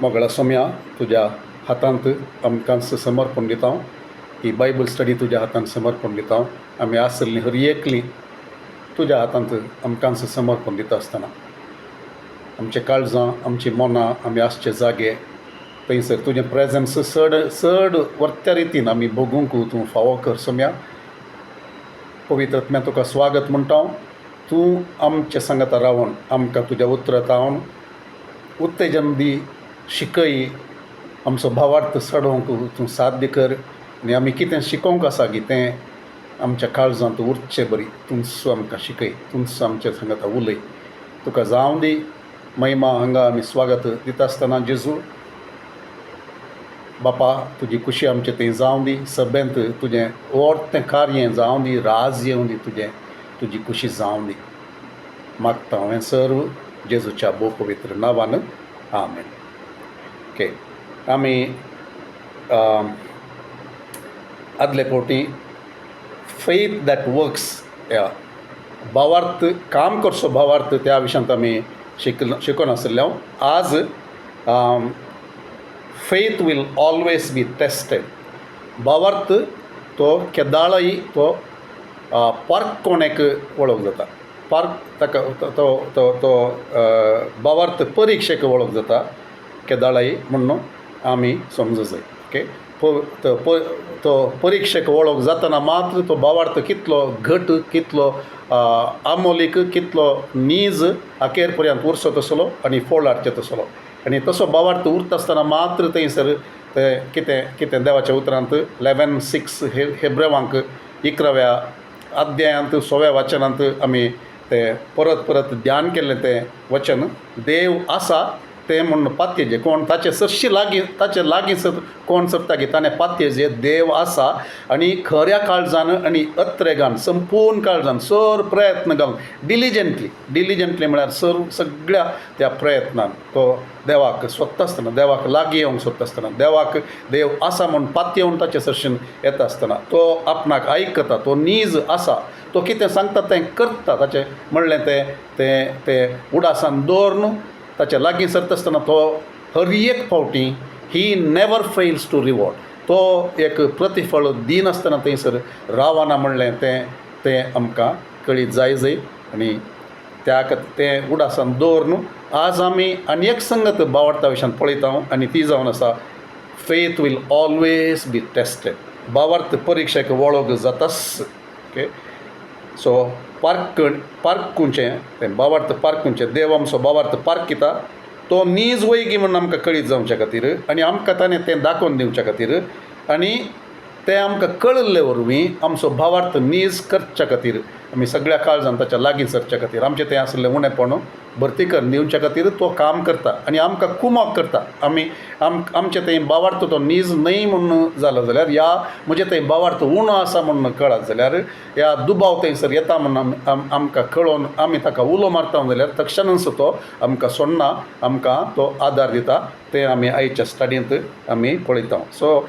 मोगळा सोम्या तुझ्या हातांत आमकां समर्पण दिता. ही बायबल स्टडी तुज्या हातांत समर्पण दिता. आमी आसल्लीं हर एकलीं तुज्या हातांत आमकां समर्पण दिता आसतना आमचे काळजां, आमची मनां, आमी आसचे जागे थंयसर तुजें प्रेजन्स चड वर्त्या रितीन आमी भोगूंक तूं फावो कर. सोम्या पवित्रात्म्या तुका स्वागत म्हणटा. तूं आमचे सांगाता रावन आमकां तुज्या उतरांत उत्तेजन दी, शिकय, आमचो भावार्थ चडोवंक तूं साध्य कर. आनी आमी कितें शिकोवंक आसा गी तें आमच्या काळजांत उरचें बरी. तूंच आमकां शिकय, तूंच आमचे सांगाता उलय. तुका जावं दी महिमा. हांगा आमी स्वागत दिता आसतना जेजू बापा तुजी खुशी आमचे थंय जावं दी. सगळ्यांत तुजें व्हडलें कार्य जावं दी, राज येवं दी, तुजी खुशी जावं दी. मागता हांवें सर्व जेजूच्या भोव पवित्र नांवान. आमेन. ओके, आमी आदले फावटी फेथ दॅट वर्क्स या भावार्थ, काम करचो भावार्थ, त्या विशयांत आमी शिकोन आसले. आज faith will always be tested. भावार्थ तो केदाळय तो पार्क कोणेक वळख जाता. पार्क ताका तो तो तो भावार्थ परिक्षेक वळख जाता केदाळय म्हणून आमी समजूं जाय. ओके, तो परिक्षेक वळख जातना मात्र तो भावार्थ कितलो घट, कितलो आमोलीक, कितलो नीज अखेर पर्यंत उरचो तसलो आनी फळ हाडचें तसलो. आनी तसो भावार्थ उरता आसतना मात्र थंयसर ते कितें देवाच्या उतरांत 11:6 हेब्रेवांक 11व्या अध्यायांत 6व्या वचनांत आमी ते परत ध्यान केल्लें तें वचन. देव आसा तें म्हणून पातये जे कोण ताचे सरशी लागीं, ताचे लागीं कोण सरता गे ताणें पातये जे देव आसा. आनी खऱ्या काळजान आनी अत्रेगान, संपूर्ण काळजान, सर प्रयत्न घालून डिलिजंटली म्हळ्यार सगळ्या त्या प्रयत्नान तो देवाक सोदता आसतना, देवाक लागीं येवंक सोदता आसतना, देव आसा म्हूण पातये येवन ताचे सरशीन येता आसतना तो आपणाक आयकता, तो नीज आसा, तो कितें सांगता तें करता. ताचें म्हणलें तें उडासान दवरून ताच्या लागीं सरता आसतना तो हर एक फावटी he never fails to reward. तो एक प्रतिफळ दिन आसतना थंयसर रावना म्हणलें तें आमकां कळीत जाय. आनी त्या तें उडासान दवरून आज आमी आनी एक संगत भावार्था विशयान पळयता आनी ती जावन आसा faith will always be tested. भावार्थ परिक्षेक वळख जाताच. ओके, सो पारखुचें तें भावार्थ पारखुचें. देव आमचो भावार्थ पारखिता. तो नीज वैगी म्हणून आमकां कळीत जावचे खातीर आनी आमकां ताणें तें दाखोवन दिवचे खातीर आनी तें आमकां कळिल्ले वरवीं आमचो भावार्थ नीज करचे खातीर आमी सगळ्या काळजान ताच्या लागीं सरचे खातीर आमचें तें आसलें उणेपण भरती करून दिवचे खातीर तो काम करता आनी आमकां कुमक करता. आमचें तें भावार्थ तो नीज न्हय म्हणून जालो जाल्यार, या म्हणजे तें भावार्थ उणो आसा म्हणून कळत जाल्यार, या दुबाव थंयसर येता म्हणून आमकां कळोवन आमी ताका उलो मारता जाल्यार तक्षणच तो आमकां सोडना, आमकां तो आदार दिता. तें आमी आयच्या स्टडींत आमी पळयता. सो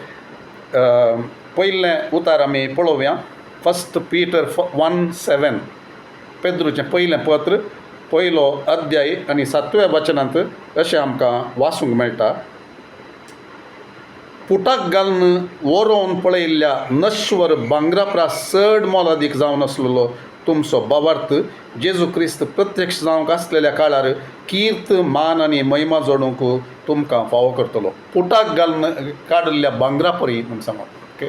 पयलें उतार आमी पळोवया. 1 Peter 1:7 पेद्रूचें पयलें पत्र, पयलो अध्याय आनी 7व्या वचनांत अशें आमकां वाचूंक मेळटा. पुटाक घालून व्हरोवन पळयल्ल्या नश्वर भांगरा प्रास चड मोलादीक जावन आसलेलो तुमचो भावार्थ जेजू क्रिस्त प्रत्यक्ष जावंक आसलेल्या काळार कीर्त, मान आनी महिमा जोडूंक तुमकां फावो करतलो. पुटाक घालून काडिल्ल्या भांगरा परी म्हूण सांगप. ओके,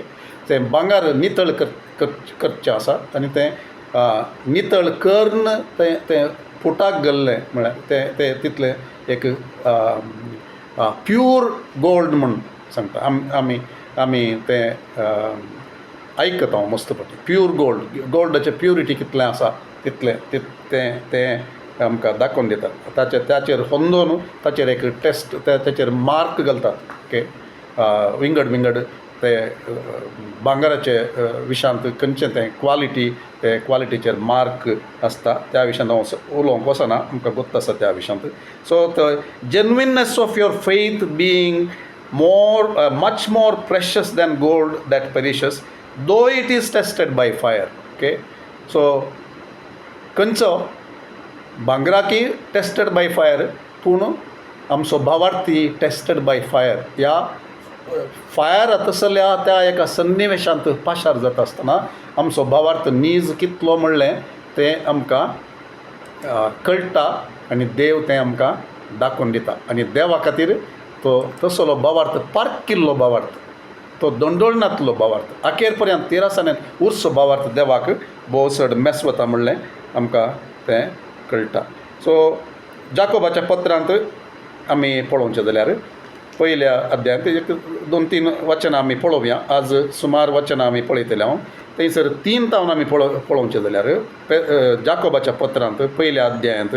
तें भांगर नितळ करचें आसा आनी तें नितळ करून तें पुटाक घाल्लें म्हळ्यार तें तितलें एक प्यूर गोल्ड म्हूण सांगता. आमी तें आयकता मस्तपटी. प्यूर गोल्डाचें प्युरिटी कितलें आसा तितलें तें आमकां दाखोवन दितात. त्याचेर होंदोन ताचेर एक टेस्ट, ताचेर मार्क घालतात. ओके, विंगड ते भांगराचे विशयांत खंयचें तें क्वालिटीचेर मार्क आसता. त्या विशयांत हांव उलोवंक वचना, आमकां गोत्त आसा त्या विशयांत. So the genuineness of your faith being much more precious than gold that perishes, though it is tested by fire. Okay, so खंयचो भांगराकी टेस्टेड बाय फायर, पूण आमचो भावार्थी टेस्टेड बाय फायर. ह्या फायर तसल्या त्या एका सन्निवेशांत पाशार जाता आसतना आमचो भावार्थ नीज कितलो म्हणलें तें आमकां कळटा आनी देव तें आमकां दाखोवन दिता. आनी देवा खातीर तो तसलो भावार्थ पार्क केल्लो भावार्थ, तो दोंडोळनातलो भावार्थ, अखेर पर्यंत 13 उर्स भावार्थ देवाक भोव चड मेस वता म्हणलें आमकां तें कळटा. सो जाकोबाच्या पत्रांत आमी पळोवचें जाल्यार पयल्या अध्यायांत एक 2-3 वचनां आमी पळोवया. आज सुमार वचनां आमी पळयतले हांव. थंयसर 3 तावन आमी पळोवचें जाल्यार जाकोबाच्या पत्रांत पयल्या अध्यायांत,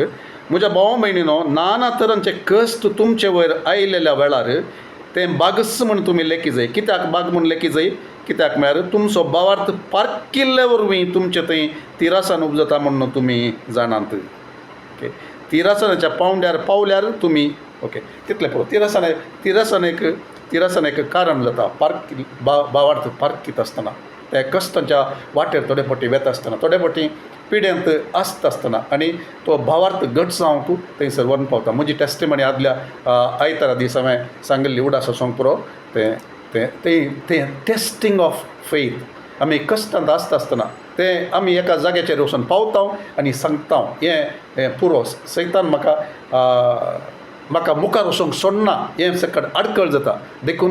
म्हज्या भाव भयणीनो, नाना तरांचे कश्ट तुमचे वयर आयिल्ल्या वेळार तें बागस म्हूण तुमी लेखी जाय. कित्याक बाग म्हूण लेखी जाय? कित्याक म्हळ्यार तुमचो भावार्थ पारकिल्ले वरवीं तुमचे थंय तिरासान उपजता म्हणून तुमी जाणात. ओके, तिरासनाच्या पावंड्यार पावल्यार तुमी, ओके तितलें पळोव. तिरासन एक कारण जाता भावार्थ पारकीत आसतना, ते कश्टांच्या वाटेर थोडे फावटी वेता आसतना, थोडे फावटी पिड्यांत आसता आसतना, आनी तो भावार्थ घट जावंक थंयसर व्हरून पावता. म्हजी टेस्टिमनी आदल्या आयतारा दीस हांवें सांगिल्ली उडास सोंग पुरो तें टेस्टींग ऑफ फेथ. आमी कश्टांत आसता आसतना तें आमी एका जाग्याचेर वचून पावता आनी सांगता हें पुरो सैतान म्हाका मुखार वचोंक सोडना, हें सकट आडकळ जाता, देखून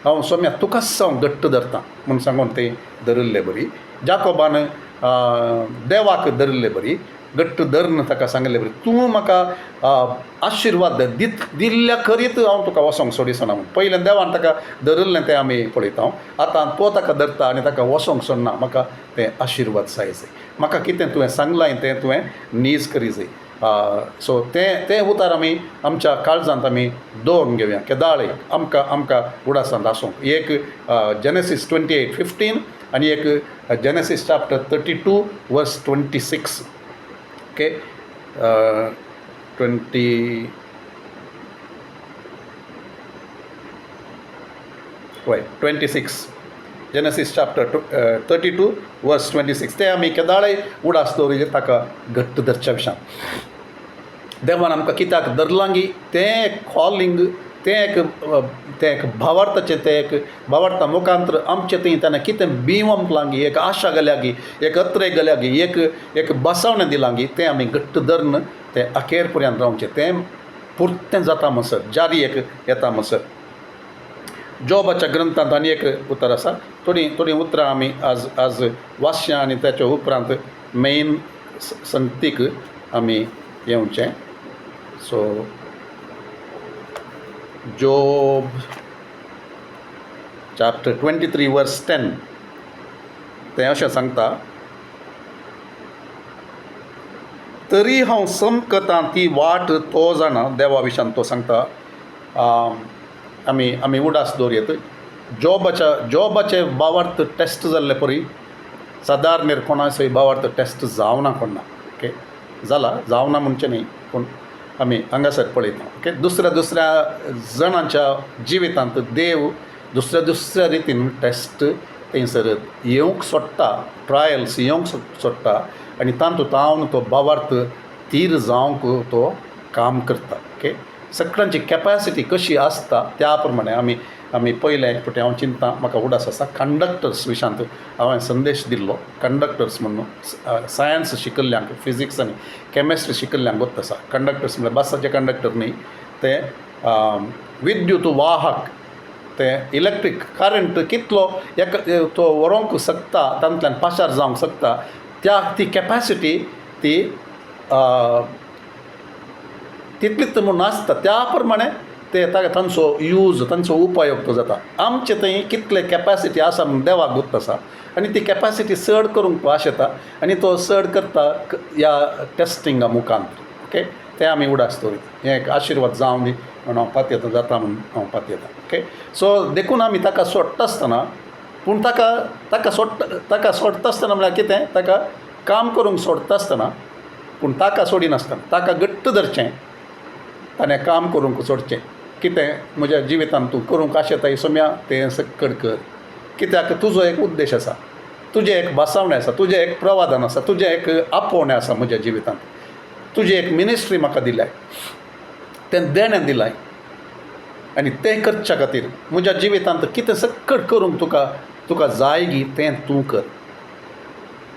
हांव सोम्या तुकाच हांव घट्ट धरतां म्हूण सांगून तें धरिल्लें बरी. जाकोबान देवाक धरिल्लें बरी, घट्ट धरन ताका सांगिल्लें बरी. तूं म्हाका आशिर्वाद दिल्ल्या करीत हांव तुका वसोंक सोडिसना म्हूण. पयलें देवान ताका धरिल्लें तें आमी पळयता. आतां तो ताका धरता आनी ताका वसोंक सोडना. म्हाका तें आशिर्वाद जाय. म्हाका कितें तुवें सांगलां तें तुवें नीज करी जाय. सो तें उतार आमी आमच्या काळजांत आमी दवरून घेवया. केदाळ आमकां उडासांत आसूंक. एक जेनेसीस 28:15 आनी एक जेनेसीस चॅप्टर 32 वर्स 26. ओके, 26 जेनेसीस चॅप्टर 32 वर्स 26. ते आमी केदाळे उडास दवरिल्ले ताका घट्ट धरच्या विशयान. देवान आमकां कित्याक धरलांगी तें एक कॉलिंग, तें एक भावार्थाचें, तें एक भावार्था मुखांतर आमचें थंय तेन्ना कितें बिंवंक लागी, एक आशा गेल्यागी, एक अत्रे गेल्यागी, एक बसवणें दिलांगी, तें आमी घट्ट धरन तें अखेर पर्यंत रावचें. तें पुर्तें जाता म्हणसर, जारी एक येता म्हणसर. जॉबाच्या ग्रंथांत आनी एक उतर आसा. थोडीं उतरां आमी आज वाचया आनी ताच्या उपरांत मेन संगतीक आमी येवचें. सो जॉब चॅप्टर 23 वर्स 10 तें अशें सांगता, तरी हांव समकतां ती वाट तो जाणा. देवा विशयान तो सांगता. आमी उडास दवरयत. जॉबाचे भावार्थ टेस्ट जाल्ले परी सादारणेर कोणाचोय भावार्थ टेस्ट जावना कोणा. ओके, जाला जावना म्हणचें न्ही, पूण आमी हांगासर पळयता. ओके, दुसऱ्या जाणांच्या जिवितांत देव दुसऱ्या रितीन टेस्ट थंयसर येवंक सोडटा, ट्रायल्स येवंक सोडटा आनी तातूंत तो भावार्थ तीर जावंक तो काम करता. ओके, सगळ्यांची कॅपॅसिटी कशी आसता त्या प्रमाणे आमी पयले एक फावटी हांव चिंता, म्हाका उडास आसा कंडक्टर्स विशयांत हांवें संदेश दिल्लो. कंडक्टर्स म्हणून सायन्स शिकल्ल्यांक, फिजिक्स आनी कॅमेस्ट्री शिकल्ल्यांक गोत आसा. कंडक्टर्स म्हळ्यार बसाचे कंडक्टर न्ही, ते विद्युत वाहक, ते इलेक्ट्रीक करंट कितलो तो व्हरोंक शकता, तातूंतल्यान पाशार जावंक शकता, ती कॅपॅसिटी ती तितलीच म्हणून आसता. त्या प्रमाणे ते तांचो यूज, तांचो उपयोग तो जाता. आमचे थंय कितले कॅपॅसिटी आसा म्हूण देवाक गुप्त आसा आनी ती कॅपॅसिटी चड करूंक आशेता आनी तो चड करता ह्या टेस्टिंगा मुखांत. ओके, तें आमी उडास दवरता. हें एक आशिर्वाद जावं दी म्हणून हांव पातयेता, जाता म्हणून हांव पातयता. ओके, सो देखून आमी ताका सोडटा आसतना, पूण ताका सोडटा आसतना म्हळ्यार कितें, ताका काम करूंक सोडटा आसतना, पूण ताका सोडिनासतना ताका घट्ट धरचें, ताणें काम करूंक सोडचें. कितें म्हज्या जिवितांत तूं करूंक आशेता सोम्या तें सकड कर. कित्याक तुजो एक उद्देश आसा, तुजें एक बसावणें आसा, तुजें एक प्रवादन आसा, तुजें एक आपोवणें आसा म्हज्या जिवितांत. तुजी एक मिनिस्ट्री म्हाका दिल्या, तें देणें दिलाय. आनी तें करच्या खातीर म्हज्या जिवितांत कितें सक्कट करूंक तुका तुका जाय गी तें तूं कर.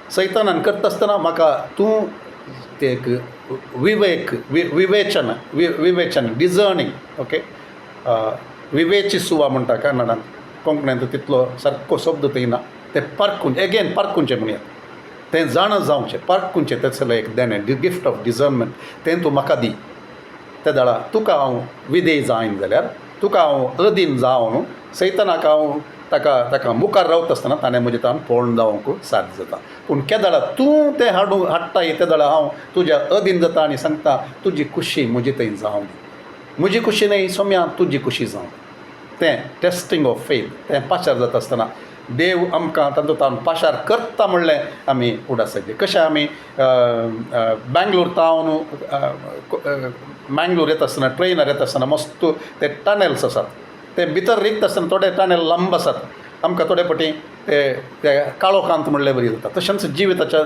सैतानान करता आसतना म्हाका तूं तें एक विवेचन डिजर्निंग ओके विवेची सुवा म्हणटा कन्नडांत, कोंकणींत तितलो सारको शब्द थंय ना. तें पारखुंचें म्हणया, तें जाण जावचें, पारखुंचें तेचलें एक देणें गिफ्ट ऑफ डिजर्नमेंट तें तूं म्हाका दी. त्या दाळा तुका हांव विधेय जायन जाल्यार, तुका हांव अधीन जावन सैतानाक हांव ताका मुखार रावता आसतना ताणें म्हजें तान पळोवन जावंक साध्य जाता. पूण केदाळा तूं तें हाडटा त्या दाळा हांव तुज्या अधीन जाता आनी सांगता तुजी खुशी म्हजे थंय जावं दी. म्हजी खुशी न्हय सोम्या तुजी खुशी जावं. तें टेस्टींग ऑफ फेथ तें पाशार जाता आसतना देव आमकां तातूंत पाशार करता म्हणलें आमी उडासायचे. कशें आमी बँगलोर तावन मँगलोर येता आसतना ट्रेनार येता आसतना मस्त ते टनल्स आसात, ते भितर रिक्त आसतना थोडे टनल लांब आसात, आमकां थोडे फावटी ते काळोखांत म्हणलें बरी जाता. तशेंच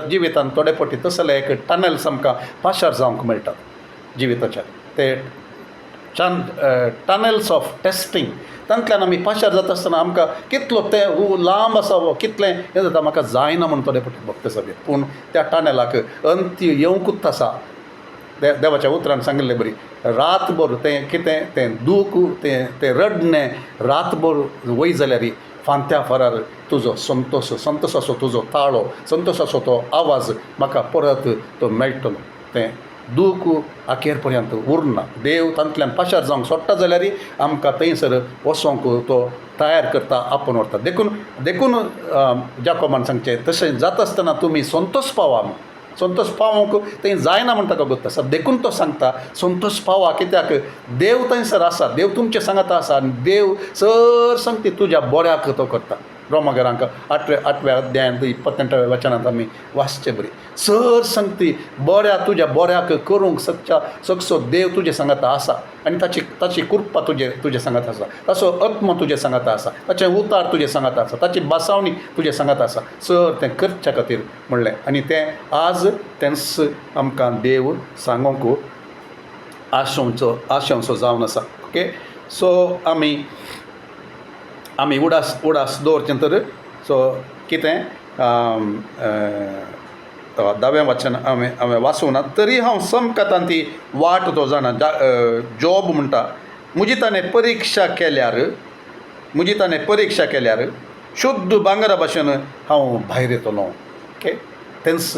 जिवितांत थोडे फावटी तसले एक टनल्स आमकां पाशार जावंक मेळटात जिविताच्या. ते टनल्स ऑफ टेस्टींग तांतल्यान आमी पाशार जाता आसतना आमकां कितलो तें लांब आसा वो कितलें हें जाता म्हाका जायना म्हूण थोडे फावटी भक्त सगळे. पूण त्या टनलाक अंत येवंकूच आसा. देवाच्या उतरान सांगिल्लें बरी, रातभर तें कितें तें दूख तें रडणें रातभर वय जाल्यार फांत्या फरार तुजो संतोशाचो तुजो ताळो, संतोशाचो तो आवाज म्हाका परत तो मेळटलो. तें दूख आखेर पर्यंत उरना. देव तांतल्यान पाशार जावंक सोडटा जाल्यार आमकां थंयसर वसोंक तो तयार करता, आपोवन व्हरता. देखून जाकोबान सांगचें तशें जाता आसतना तुमी संतोश पावा. संतोश पावोंक थंय जायना म्हण ताका गोत्ता आसा. देखून तो सांगता संतोश पावा, कित्याक देव थंयसर आसा, देव तुमचे सांगाता आसा आनी देव सर सांगती तुज्या बऱ्याक तो करता. रोमागरांक 8व्या अध्यायांत 28व्या वचनांत आमी वाचचें बरी. सर सांगती तुज्या बऱ्याक करूंक सकसो देव तुजे सांगाता आसा आनी ताची कृपा तुजे सांगाता आसा, ताचो आत्मा तुजे सांगाता आसा, ताचें उतार तुजे सांगाता आसा, ताची बासावणी तुजे सांगाता आसा. सर तें करच्या खातीर म्हणलें आनी तें आज तेंच आमकां देव सांगोंक आशेवचो जावन आसा. ओके, सो आमी उडास दवरचें तर. सो कितें 10वें वचन हांवें वाचूं ना तरी हांव समकतान ती वाट तो जाणा. जॉब म्हणटा म्हजी ताणें परीक्षा केल्यार शुद्ध भांगरा भाशेन हांव भायर येतलो. ओके, तेंच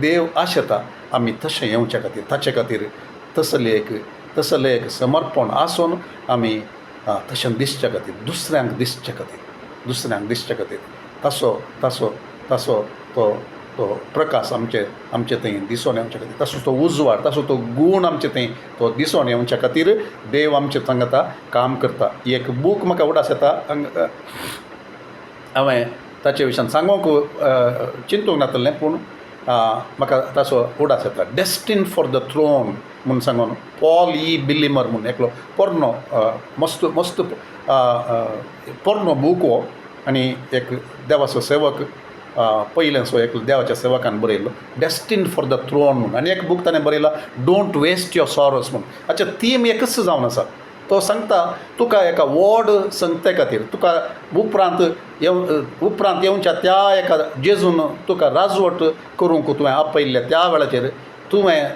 देव आशेता आमी तशें येवच्या खातीर, ताचे खातीर तसलें एक समर्पण आसून आमी तशें दिसच्या खातीर, दुसऱ्यांक दिसच्या खातीर ताचो तो प्रकाश आमचे थंय दिसून येवच्या खातीर, ताचो तो उजवाड, ताचो तो गूण आमचे थंय तो दिसून येवच्या खातीर देव आमचे सांगता काम करता. एक बूक म्हाका उडास येता, हांवें ताचे विशयान सांगूंक चिंतूंक नासलें पूण म्हाका ताचो उडास येता. डेस्टीन फॉर द थ्रोन म्हूण सांगून पॉल बिलिमर म्हूण एकलो पोरनो मस्त पोरनो बूक हो. आनी एक देवाचो सेवक पयलेंचो एक देवाच्या सेवकान बरयल्लो डेस्टीन फॉर द थ्रोन म्हूण. आनी एक बूक ताणें बरयला डोंट वेस्ट युअर सॉरोज म्हूण. हाचें थीम एकच जावन आसा. तो सांगता तुका एका व्हड संगते खातीर, तुका उपरांत येवच्या त्या एका जेजून तुका राजवट करूंक तुवें आपयल्ल्या त्या वेळाचेर तुवें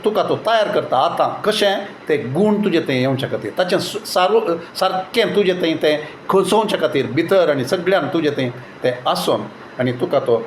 तुका तो तयार करता. आतां कशें तें गूण तुजें थंय येवच्या खातीर, ताचें सारकें तुजें थंय तें खचोवच्या खातीर भितर आनी सगळ्यान तुजें थंय तें आसून आनी तुका तो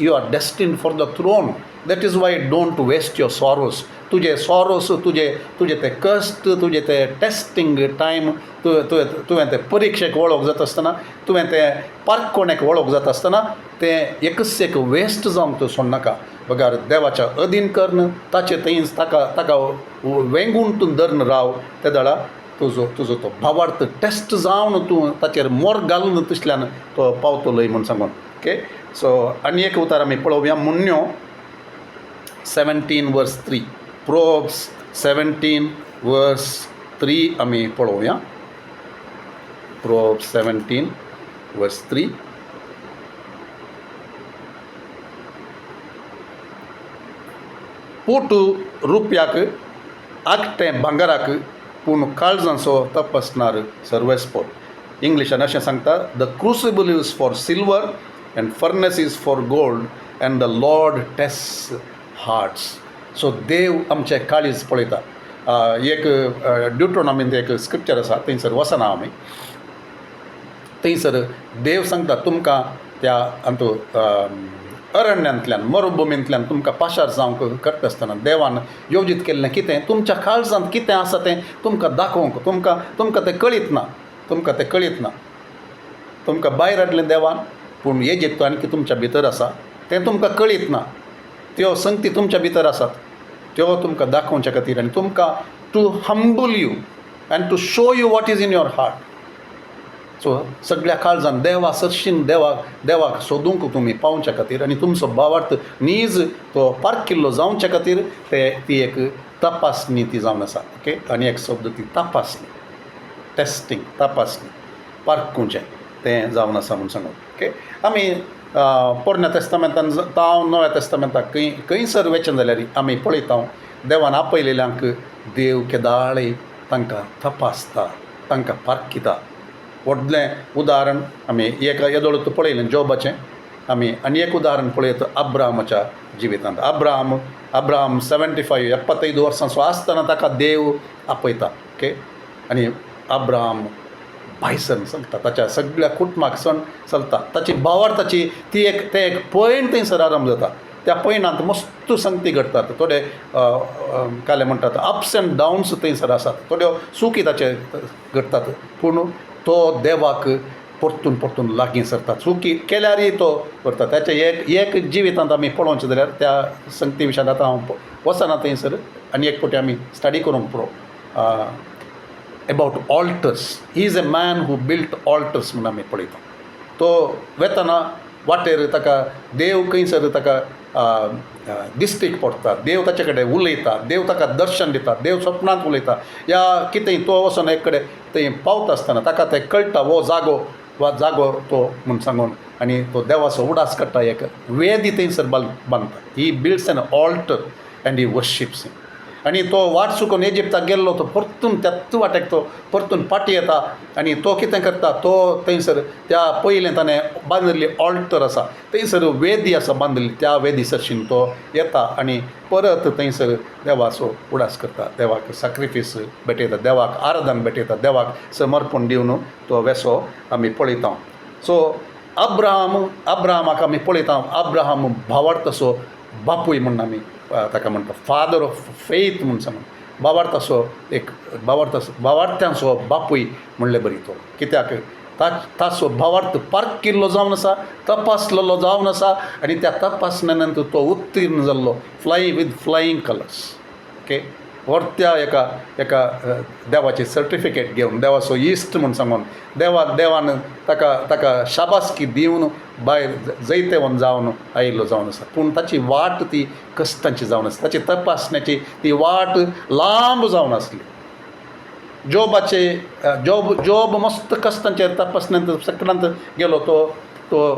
you are destined for the throne. That is why don't waste your sorrows. तुजे सॉरोस, तुजे ते कश्ट, तुजे ते टेस्टींग टायम, तुवें ते परीक्षेक वळख जाता आसतना, तुवें तें पारखोणेक वळख जाता आसतना तें एकच एक वेस्ट जावंक तूं सोडनाका. बगार देवाच्या अधीन करन, ताचे थंयच ताका वेंगून तूं धरून राव. त्या दाळा तुजो तो भावार्थ टेस्ट जावन तूं ताचेर मोर घालून तसल्यान तो पावतलोय म्हूण सांगून. ओके, सो आनी एक उतार आमी पळोवया. मुन्यो 17:3 प्रोब्स 17:3 आमी पळोवया. प्रोब्स 17:3 पूट रुपयाक आकटें भांगराक पूण काळजांचो तपासणार सर्वेस्पोर. इंग्लिशान अशें सांगता, the crucible is for silver and furnace is for gold and the lord test hearts. So देव आमचे काळीज पळयता. एक ड्युट्रोनॉमींत एक स्क्रिप्चर आसा, थंयसर वचना आमी. थंयसर देव सांगता तुमकां त्या हातूं अरण्यांतल्यान मरुभुमींतल्यान तुमकां पाशार जावंक करता आसतना देवान योजीत केल्लें कितें, तुमच्या काळजांत कितें आसा तें तुमकां दाखोवंक. तुमकां तें कळीत ना. तुमकां भायर हाडलें देवान, पूण इजिप्त आनी कितें तुमच्या भितर आसा तें तुमकां कळीत ना. त्यो संगती तुमच्या भितर आसात, त्यो तुमकां दाखोवच्या खातीर आनी तुमकां to humble you and to show you what is in your heart. So सगळ्या काळजान देवा सरशीन देवाक सोदूंक तुमी पावच्या खातीर आनी तुमचो भावार्थ नीज तो पारकिल्लो जावच्या खातीर ती एक तपासणी ती जावन आसा. ओके. आनी एक शब्द ती तपासणी, टेस्टींग, तपासणी, पारखुचें तें जावन आसा म्हूण सांगून. ओके. आमी पोरण्या तेस्तामेंतान जावं नव्या तेस्तामेंताक खंयसर वेचन जाल्यार आमी पळयता देवान आपयलेल्यांक देव केदाळी तांकां तपासता, तांकां पारखिता. व्हडलें उदाहरण आमी एक येदोळूच पळयलें जॉबाचें आमी. आनी एक उदाहरण पळयत अब्राहमाच्या जिवितांत. अब्राहम 75 वर्सांचो आसतना ताका देव आपयता. ओके. आनी अब्राहम भायसन चलता, ताच्या सगळ्या कुटुंबाक सण चलता. ताची भावार्थाची तें एक पॉयंट थंयसर आरंभ जाता. त्या पॉयंटांत मस्त संगती घडटात. थोडे काले म्हणटात अप्स एंड डावन्स थंयसर आसात. थोड्यो सुखी ताचे घडटात, पूण तो देवाक परतून लागीं सरता. चुकी केल्यारय तो करता. ताचे एक जिवितांत आमी पळोवचें जाल्यार त्या संगती विशयान आतां हांव वचना थंयसर, आनी एक फावटी आमी स्टडी करूंक पुरो about alters. He is a man who built alters म्हणून आमी पळयता. तो वेतना वाटेर ताका देव खंयसर ताका दिश्टीक पडटा, देव ताचे कडेन उलयता, देव ताका दर्शन दिता, देव स्वप्नांत उलयता. या कितेंय तो वचून एक कडेन थंय पावता आसतना ताका तें कळटा हो जागो तो म्हूण सांगून, आनी तो देवाचो उडास काडटा. एक वेदी थंयसर बांदता. He builds an altar and he worships. आनी तो वाट चुकून इजिप्ताक गेल्लो तो परतून त्याच वाटेक तो परतून पाटी येता. आनी तो कितें करता, तो थंयसर त्या पयलें ताणें बांदिल्ली ऑल्टर आसा थंयसर वेदी आसा बांदिल्ली, त्या वेदी सरशीन तो येता आनी परत थंयसर देवाचो उडास करता, देवाक सॅक्रिफीस भेटयता, देवाक आराधन भेटयता, देवाक समर्पण दिवन तो वेसो आमी पळयता. सो अब्राहमाक आमी पळयता. अब्राहम भावार्थाचो बापूय म्हणून आमी ताका म्हणटा, फादर ऑफ फेथ म्हणून सांगून. भावार्थ्यांचो बापूय म्हणलें बरी तो. कित्याक ताचो भावार्थ पारकिल्लो जावन आसा, तपासलेलो जावन आसा, आनी त्या तपासण्या नंतर तो उत्तीर्ण जाल्लो विथ फ्लायींग कलर्स. ओके. व्हरत्या एका देवाची सर्टिफिकेट घेवन, देवाचो इश्ट म्हूण सांगून देवान ताका शाबासकी दिवन भायर जैतेवन जावन आयिल्लो जावन आसा. पूण ताची वाट ती कश्टांची जावन आसा, ताची तपासण्याची ती वाट लांब जावन आसली. जॉब मस्त कश्टांचेर तपासण्यांत सगळ्यांत गेलो. तो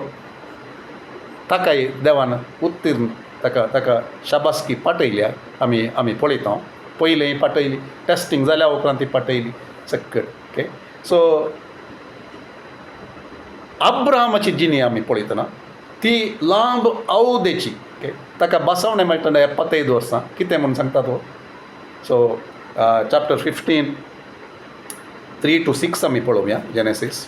ताकाय देवान उत्तीर्ण ताका शाबासकी पाठयल्या आमी पळयता. पयलें पाठयली, टेस्टींग जाल्या उपरांत ती पाठयली सक्कड. ओके. सो अब्राहमाची जिणी आमी पळयतना ती लांब अवधेची. ओके. ताका बसवणें मेळटा 75 वर्सां. कितें म्हूण सांगता तो. सो चॅप्टर 15 3 to 6 आमी पळोवया जेनेसीस.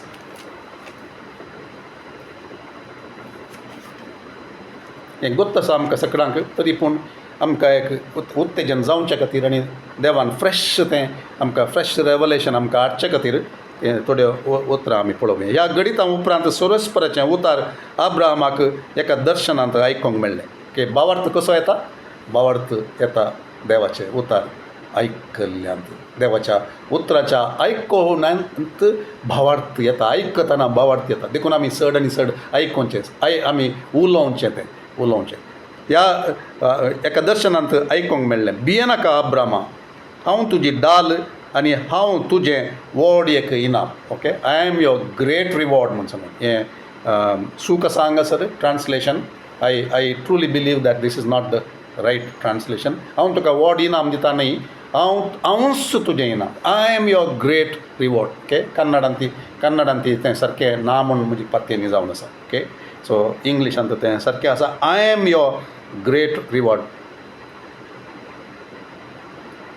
हें गोत्त आसा आमकां सगळ्यांक, तरी पूण आमकां एक उत्तेजन जावच्या खातीर आनी देवान फ्रेश रेवलेशन आमकां हाडचे खातीर थोड्यो उतरां आमी पळोवया. ह्या गणिता उपरांत सोरस्पराचें उतार अब्राहमाक एका दर्शनांत आयकोंक मेळ्ळें. की भावार्थ कसो येता? भावार्थ येता देवाचें उतार आयकल्ल्यांत. देवाच्या उतराच्या आयकोवण्यांत भावार्थ येता, आयकतना भावार्थ येता. देखून आमी चड आनी चड आयकोवचें, आमी उलोवचें. ह्या एका दर्शनांत आयकोंक मेळ्ळें, भियेनाका अब्रामा, हांव तुजी डाल आनी हांव तुजें व्हड एक इनाम. Okay. I am your great reward म्हूण सांगून. हें सूख आसा हांगासर translation. I truly believe that this is not the right translation. हांव तुका व्हड इनाम दिता न्ही, हांवूच तुजें इनाम, I am your great reward. Okay, कन्नडांत तें सारकें ना म्हूण म्हजी पातयेनी जावन आसा. ओके, सो इंग्लिशांत तें सारकें आसा, I am your great reward.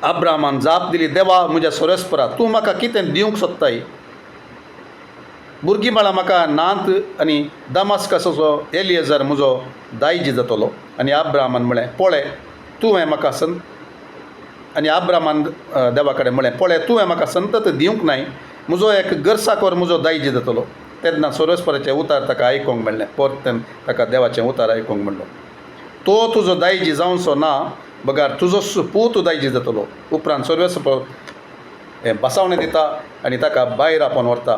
अब्राहमान जाप दिली, देवा म्हज्या सोरेस्परा, तूं म्हाका कितें दिवंक सोदताय? भुरगीं बाळां म्हाका नात आनी दमास्कसाचो एलिएझर म्हजो दायजी जातलो. आनी अब्राहमान म्हळें, पळय तुवें म्हाका आनी अब्राहमान देवा कडेन म्हळें, पळय तुवें म्हाका संतत दिवंक नाय, म्हजो एक गर्साकोर म्हजो दायजी जातलो. तेन्ना सोरेस्पराचें उतार ताका आयकोंक मेळ्ळें. परतें ताका देवाचें उतार आयकोंक मेळ्ळो. तो तुजो दायजी जावचो ना, बगार तुजो पूत दायजी जातलो. उपरांत सोरेस्पर हें बसावणें दिता आनी ताका भायर आपोवन व्हरता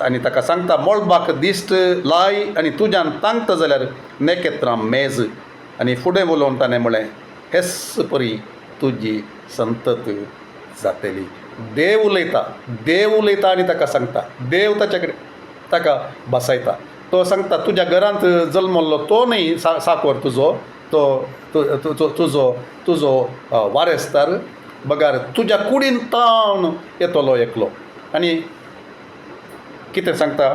आनी ताका सांगता, मळबाक दिश्ट लाय आनी तुज्यान तांकता जाल्यार नेकेत्रां मेज. आनी फुडें उलोवन ताणें म्हळें, हेस परी तुजी संतत जातली. देव उलयता आनी ताका सांगता, देव ताचे कडेन ताका बसयता. तो सांगता, तुज्या घरांत जल्मल्लो तो न्ही साकोर तुजो, तुजो वारेस्तार, बगार तुज्या कुडीन तावन येतलो एकलो. आनी कितें सांगता,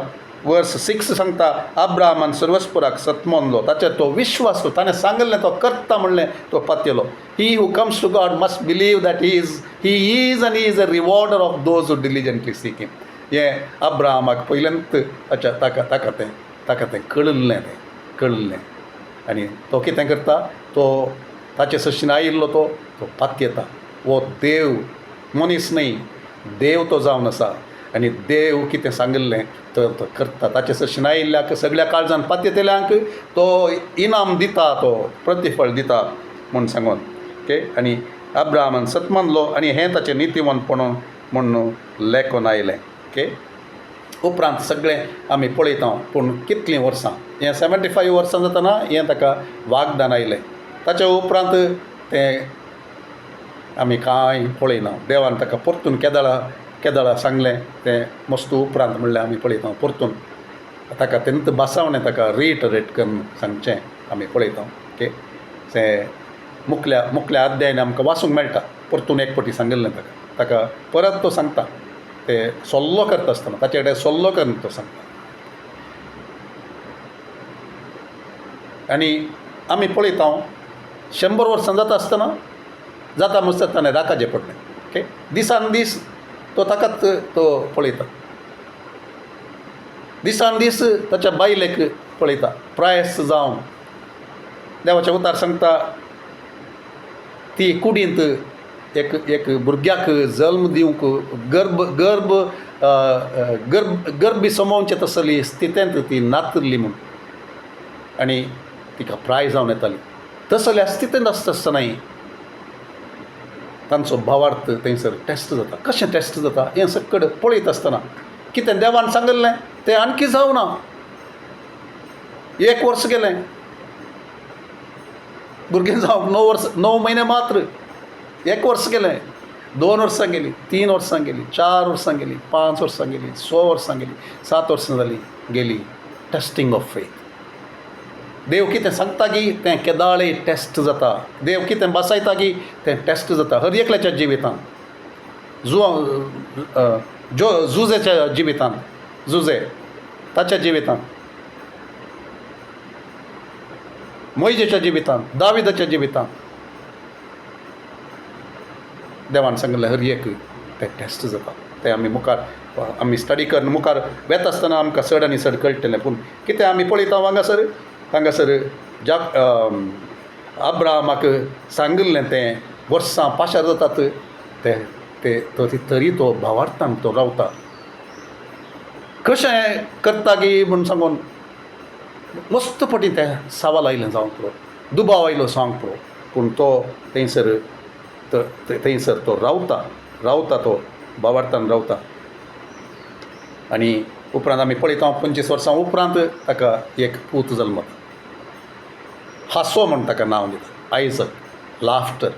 वर्स 6 सांगता, अब्राहमान सर्वस्पराक सतमोनलो, ताचेर तो विश्वास, ताणें सांगलें तो करता म्हणलें तो पातयलो. He who comes to God must believe that he is and he is a rewarder of those who diligently seek him. हें अब्राहमाक पयलेंत ताका तें कळिल्लें. आनी तो कितें करता, तो ताचे सशीन आयिल्लो तो पातयेता. वो देव मनीस न्ही, देव तो जावन आसा आनी देव कितें सांगिल्लें तो करता. ताचे सशीन आयिल्ल्याक सगळ्या काळजान पातयेतल्यांक तो इनाम दिता, तो प्रतिफळ दिता म्हूण सांगून. ओके, आनी अब्राहमान सतमनलो आनी हें ताचें नितीवंतपण म्हूण लेखून आयलें. ओके, उपरांत सगळें आमी पळयता. पूण कितलीं वर्सां, हें 75 वर्सां जातना हें ताका वागदान आयलें. ताच्या उपरांत तें आमी कांय पळयना. देवान ताका परतून केदाळा सांगलें तें मस्तू उपरांत म्हणलें आमी पळयता. परतून ताका तेंत बसावणें ताका रिटरेट करून सांगचें आमी पळयता. ओके, तें मुखल्या अध्यायान आमकां वाचूंक मेळटा. परतून एक फावटी सांगिल्लें ताका परत तो सांगता. ते सल्लो करता आसतना ताचे कडेन सल्लो करून तो सांगता. आनी आमी पळयता 100 वर्सां जाता म्हणसर ताणें राकाचें पडलें. ओके, दिसान दीस तो ताकाच तो पळयता. दिसान दीस ताच्या बायलेक पळयता. प्रायस जावन देवाचें उतार सांगता, ती कुडींत एक भुरग्याक जल्म दिवंक गर्भी समोवचे तसली स्थितींत ती नातरली म्हूण, आनी तिका प्राय जावन येताली. तसल्या स्थितींत आसतना तांचो भावार्थ थंयसर टेस्ट जाता. कशें टेस्ट जाता हें सकड पळयत आसतना कितें देवान सांगिल्लें तें आणकी जावना. 1 वर्स गेलें, भुरगें जावंक 9 म्हयने मात्र. 1 वर्स गेलें, 2 वर्सां गेलीं, 3 वर्सां गेलीं, 4 वर्सां गेलीं, 5 वर्सां गेलीं, 6 वर्सां गेलीं, 7 वर्सां गेलीं. Testing of faith. देव कितें सांगता की तें केदाळें टेस्ट जाता. देव कितें बसयता की तें टेस्ट जाता. हर एकल्याच्या जिवितांत, जुजेच्या जिवितांत, ताच्या जिवितांत, मोइजेच्या जिवितांत, दाविदाच्या जिवितांत देवान सांगिल्लें हर एक तें टेस्ट जाता. तें आमी मुखार स्टडी करून मुखार वेता आसतना आमकां चड आनी चड कळटलें. पूण कितें आमी पळयता हांगासर अब्राहमाक सांगिल्लें तें वर्सां पाशार जातात तरी तो भावार्थान तो रावता. कशें करता की म्हूण सांगून मस्त फावटी तें सवाल आयलें जावंक पुरो, दुबाव आयलो जावंक पुरो. पूण तो थंयसर तो रावता तो भावार्थान रावता. आनी उपरांत आमी पळयता 25 वर्सां उपरांत ताका एक पूत जल्मता. हांसो म्हूण ताका नांव दिता, आयजक, लाफ्टर.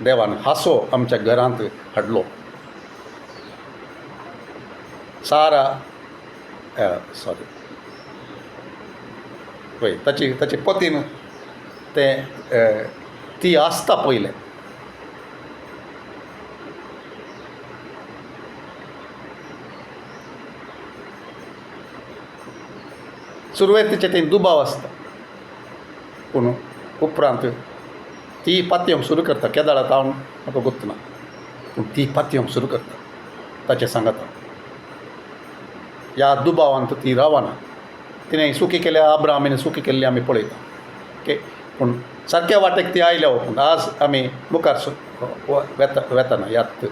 देवान हांसो आमच्या घरांत हाडलो. सारा पळय ताची पतीन ती आसता पयलें सुरवेतीचे ते दुबाव आसता पूण उपरांत ती पातयेवंक सुरू करता केदारांत हांव म्हाका गुर्तना पूण ती पातयेवंक सुरू करता ताचे सांगाता ह्या दुबावांत ती रावना तिणें सुखी केल्या अब्राहामीन सुखी केल्ली आमी पळयता ओके पूण सारक्या वाटेक ती आयल्या पूण आज आमी मुखार वेतना ह्यात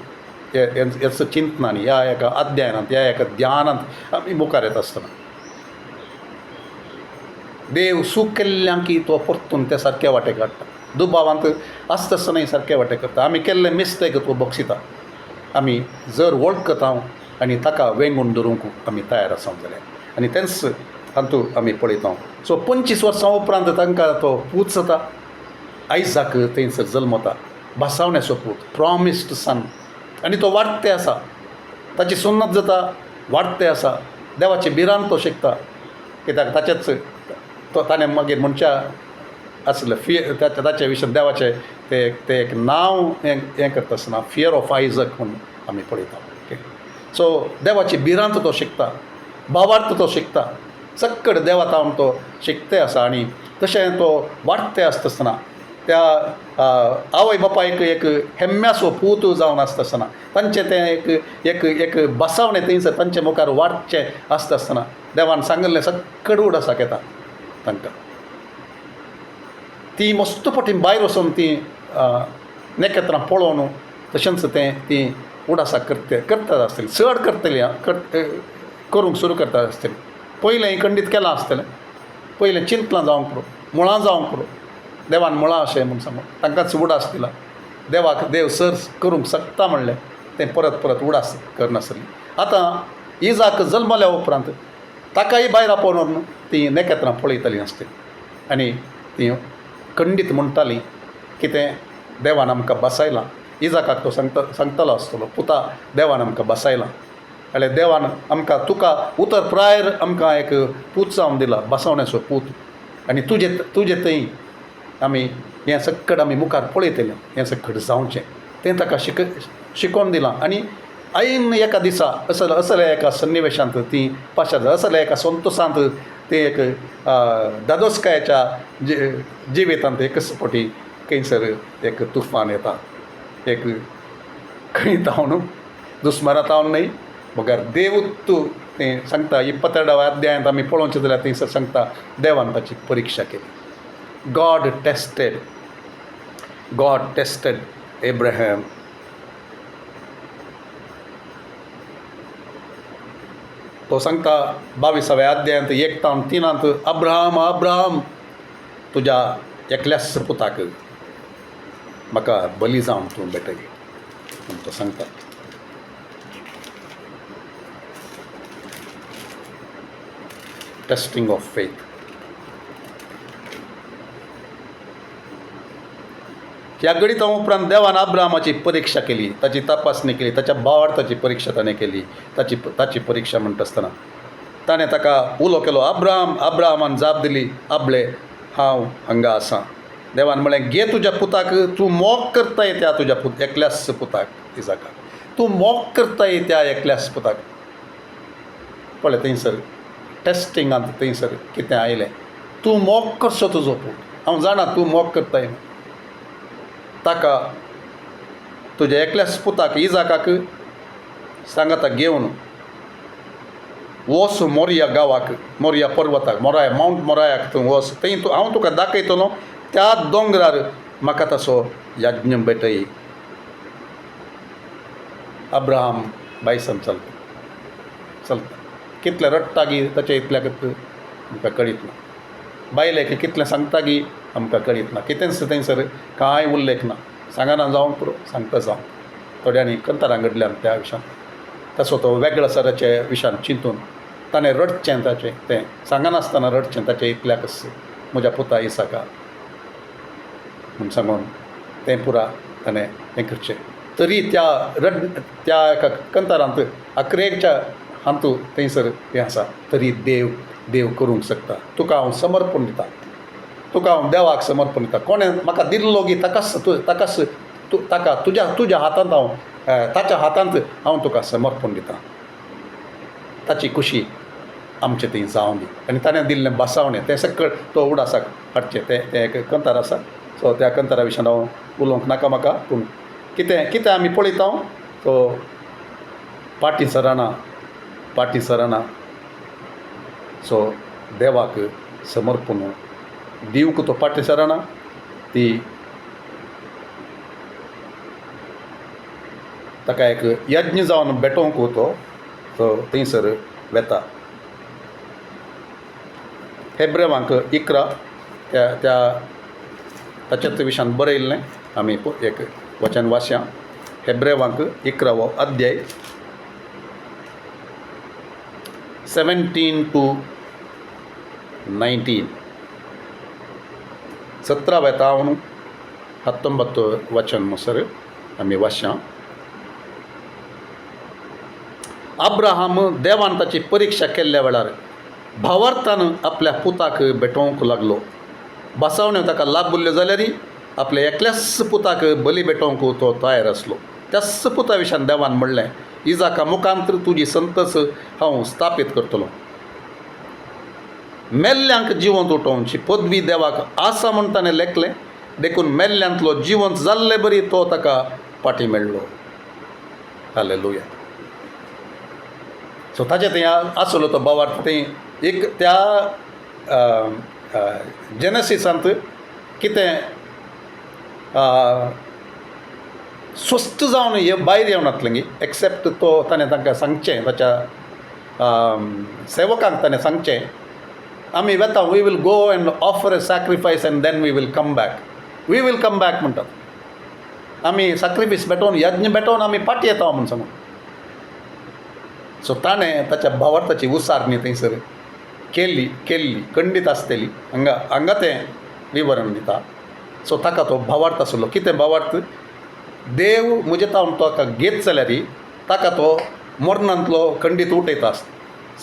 ह्याच चिंतनांनी ह्या एका अध्ययनांत ह्या एका ध्यानांत आमी मुखार येता आसतना देव सूख केल्ल्यांकी तो परतून त्या सारक्या वाटेक हाडटा दुबावांत आसता आसतनाय सारके वाटेक करता आमी केल्ले मिस्टेक तो बक्षिता आमी जर वळखता आनी ताका वेंगून धरूंक आमी तयार आसा जाल्यार आनी तेंच हातूं आमी पळयता सो 25 वर्सां उपरांत तांकां तो पूत जाता आयजाक थंयसर जल्मता भासावण्याचो पूत प्रॉमिस्ड सन आनी तो वाडटे आसा ताची सुन्नत जाता वाडटे आसा देवाचे बिरान तो शिकता कित्याक ताचेच तो ताणें मागीर मनशा आसलें ताचे विशीं देवाचें ते एक नांव हें करता आसतना फियर ऑफ आयजक म्हणून आमी पळयता ओके सो देवाची भिरांत तो शिकता भावार्थ तो शिकता सक्कड देवातावन तो शिकते आसा आनी तशें तो वाडटे आसता आसतना त्या आवय बापायक एक हेम्यासो पूत जावन आसता आसतना तांचें तें एक बसावणें थंयसर तांचे मुखार वाडचें आसता आसतना देवान सांगिल्लें सक्कड उड आसा घेता तांकां ती मस्त पटीन भायर वचून ती नेकेत्रां पळोवन तशेंच ती उडासा करतात आसतली चड करतली करूंक सुरू करता आसतली पयलें खंडीत केलां आसतलें पयलें चिंतलां जावंक पुरो मुळां जावंक पुरो देवान मुळां अशें म्हूण सांगून तांकांच उडास दिला देवाक देव सर करूंक शकता म्हणलें तें परत परत उडास करनासली आतां इजाक जल्मल्या उपरांत ताकाय भायर आपोवन ती नेकेत्रां पळयतालीं आसतली आनी ती खंडीत म्हणटाली कितें देवान आमकां बसयलां इजाकाक तो सांगतालो आसतलो पुता देवान आमकां बसयलां जाल्यार देवान आमकां तुका उतर प्रायर आमकां एक पूत जावन दिला बसवण्याचो पूत आनी तुजे थंय आमी हें सक्कड आमी मुखार पळयतलें हें सक्कड जावचें तें ताका शिकोवन दिलां आनी ऐन एका दिसा असल्या एका सन्निवेशांत ती पाशार असल्या एका संतोशांत ते एक दादोसकायाच्या जिवितांत एकच फावटी खंयसर एक तुफान येता एक खंय तावन दुस्मारां तावन न्हय मगर देवूच तूं तें सांगता 22व्या अध्यायांत आमी पळोवचें जाल्यार थंयसर सांगता देवान ताची परिक्षा केली गॉड टेस्टेड एब्राहम तो सांगता 22व्या अध्यायांत 1-3 अब्राहम तुज्या एकल्याच पुताक म्हाका बली जावन तूं भेटय म्हूण तो सांगता टेस्टिंग ऑफ फेथ ह्या गणिता उपरांत देवान अब्राहमाची परीक्षा केली ताची तपासणी केली ताच्या भावार्थाची परीक्षा ताणें केली ताची परीक्षा म्हणटा आसतना ताणें ताका उलो केलो अब्राहमान जाप दिली आबळे हांव हांगा आसां देवान म्हळें घे तुज्या पुताक तूं मोग करता त्या तुज्या एकल्याच पुताक इजाका तूं मोग करता त्या एकल्याच पुताक पळय थंयसर टेस्टिंगांत थंयसर कितें आयलें तूं मोग करचो तुजो पूत हांव जाणा तूं मोग करताय ताका तुज्या एकल्याच पुताक इजाकाक सांगाता घेवन वच मोरिया गांवाक मोरिया पर्वताक मावंट मोरायाक तूं वच थंय हांव तुका दाखयतलो त्या दोंगरार म्हाका ताचो यज्ञ भेटय अब्राहम बायसान चलता कितलें रडटा गी ताचे इतल्याक आमकां कळीत ना बायलेक कितलें सांगता गी आमकां कळीत ना कितेंच थंयसर कांय उल्लेख ना सांगना जावं पुरो सांगता जावं थोड्यांनी कंतारां घडल्यान त्या विशयान तसो तो वेगळो सराचे विशयान चिंतून ताणें रडचें ताचें तें सांगनासतना रडचें ताचें इतल्याकच म्हज्या पुता इसाका म्हूण सांगून तें पुरा ताणें हें करचें तरी त्या एका कंतारांत अकरेच्या हातूंत थंयसर हें आसा तरी देव करूंक शकता तुका हांव समर्पण दिता तुका हांव देवाक समर्पण दिता कोणें म्हाका दिल्लो गी ताका तुज्या हातांत हांव ताच्या हातांत हांव तुका समर्पण दिता ताची खुशी आमचें थंय जावं दी आनी ताणें दिल्लें बसावणें तें सकयल तो उडासाक हाडचें तें एक कंतार आसा. सो त्या कंतारा विशीं हांव उलोवंक नाका म्हाका, पूण कितें आमी पळयता तो पाटी सराना सो देवाक समर्पण दिवंक तो पाटी सराना ती ताका एक यज्ञ जावन भेटोवंक तो थंयसर वेता. हेब्रेवांक 11 ताच्याच विशयान बरयल्लें आमी एक वचन वाचया. हेब्रेवांक 11 अध्याय 17 to 19 17 तावन 19 वचन मुसर आमी वाचया. अब्राहम देवान ताची परिक्षा केल्ल्या वेळार भावार्थान आपल्या पुताक भेटोवंक लागलो. बसावण्यो ताका लागुल्ल्यो जाल्यारय आपल्या एकल्याच पुताक बली भेटोवंक तो तयार आसलो. त्याच पुता विशयान देवान म्हणलें, इजाका मुखांतर तुजी संतस हांव स्थापीत करतलो. मेल्ल्यांक जिवंत उठोवची पदवी देवाक आसा म्हूण ताणें लेखलें. देखून मेल्ल्यांतलो जिवंत जाल्ले बरी तो ताका पाटी मेळ्ळो. हालेलुया. सो ताचें थंय आसलो तो भावार्थ. थंय एक त्या जेनेसिसांत कितें स्वस्थ जावन हे भायर येवनातलें गे, एक्सेप्ट तो ताणें तांकां सांगचें, ताच्या सेवकांक ताणें सांगचें, आमी वेता, we will go and offer a sacrifice and then we will come back म्हणटात. आमी सॅक्रिफायस भेटोवन यज्ञ भेटोवन आमी पाटी येता म्हूण सांगून. सो ताणें ताच्या भावार्थाची उसारणी थंयसर केल्ली खंडीत आसतली. हांगा तें विवरण दिता. सो ताका तो भावार्थ आसलो. कितें भावार्थ? देव म्हजे तावन ताका घेत जाल्यार ताका तो मरणांतलो खंडीत उठयता आसता.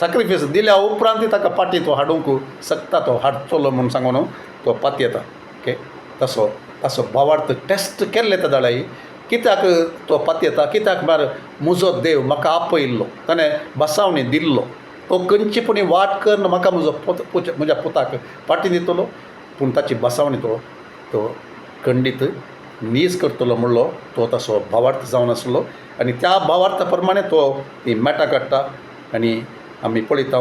सॅक्रिफायस दिल्या उपरांत ताका पाटी तो हाडूंक शकता, तो हाडचलो म्हूण सांगून तो पाती येता. ओके, तसो भावार्थ टेस्ट केल्ले त्या दाळाई कित्याक तो पाती येता, कित्याक म्हळ्यार म्हजो देव म्हाका आपयल्लो, ताणें बसावणी दिल्लो, तो खंयचीपणी वाट करना म्हाका म्हज्या पुताक पाटी दितलो, पूण ताची बसावणी तो खंडीत नीज करतलो म्हणलो तो तसो भावार्थ जावन आसलो. आनी त्या भावार्था प्रमाणे तो ती मेटां काडटा. आनी आमी पळयता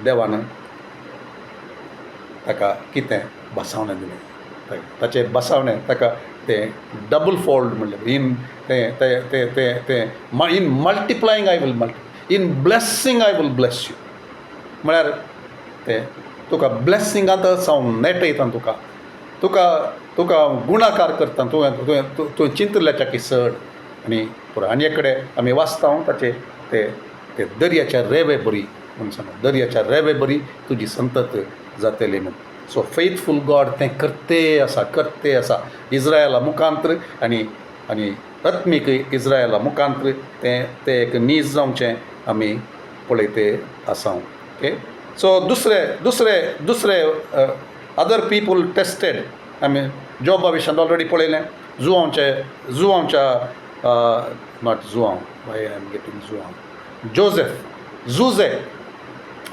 देवान ताका कितें बसावणें दिलें. ताचे बसावणें ताका तें डबल फोल्ड म्हणलें. In multiplying I will multiply, in blessing I will bless you. म्हळ्यार तें तुका ब्लेसिंगांत सावन नेटयता, तुका गुणाकार करता, तुवें चिंतल्याच्या की चड. आनी पुरो आनी एक कडेन आमी वाचता ताचे ते दर्याच्या रेवे बरी म्हूण सांग, दर्याच्या रेवे बरी तुजी संतत जातली म्हूण. सो फेथफूल गॉड तें करते आसा इज्रायला मुखांतर आनी आत्मीक इज्रायला मुखांतर तें एक नीज जावचें आमी पळयते आसा. ओके, सो दुसरे अदर पीपल टेस्टेड. आमी जॉबा विशयान ऑलरेडी पळयलें. जुआंवच्या not Juanv, why I am getting Juanv,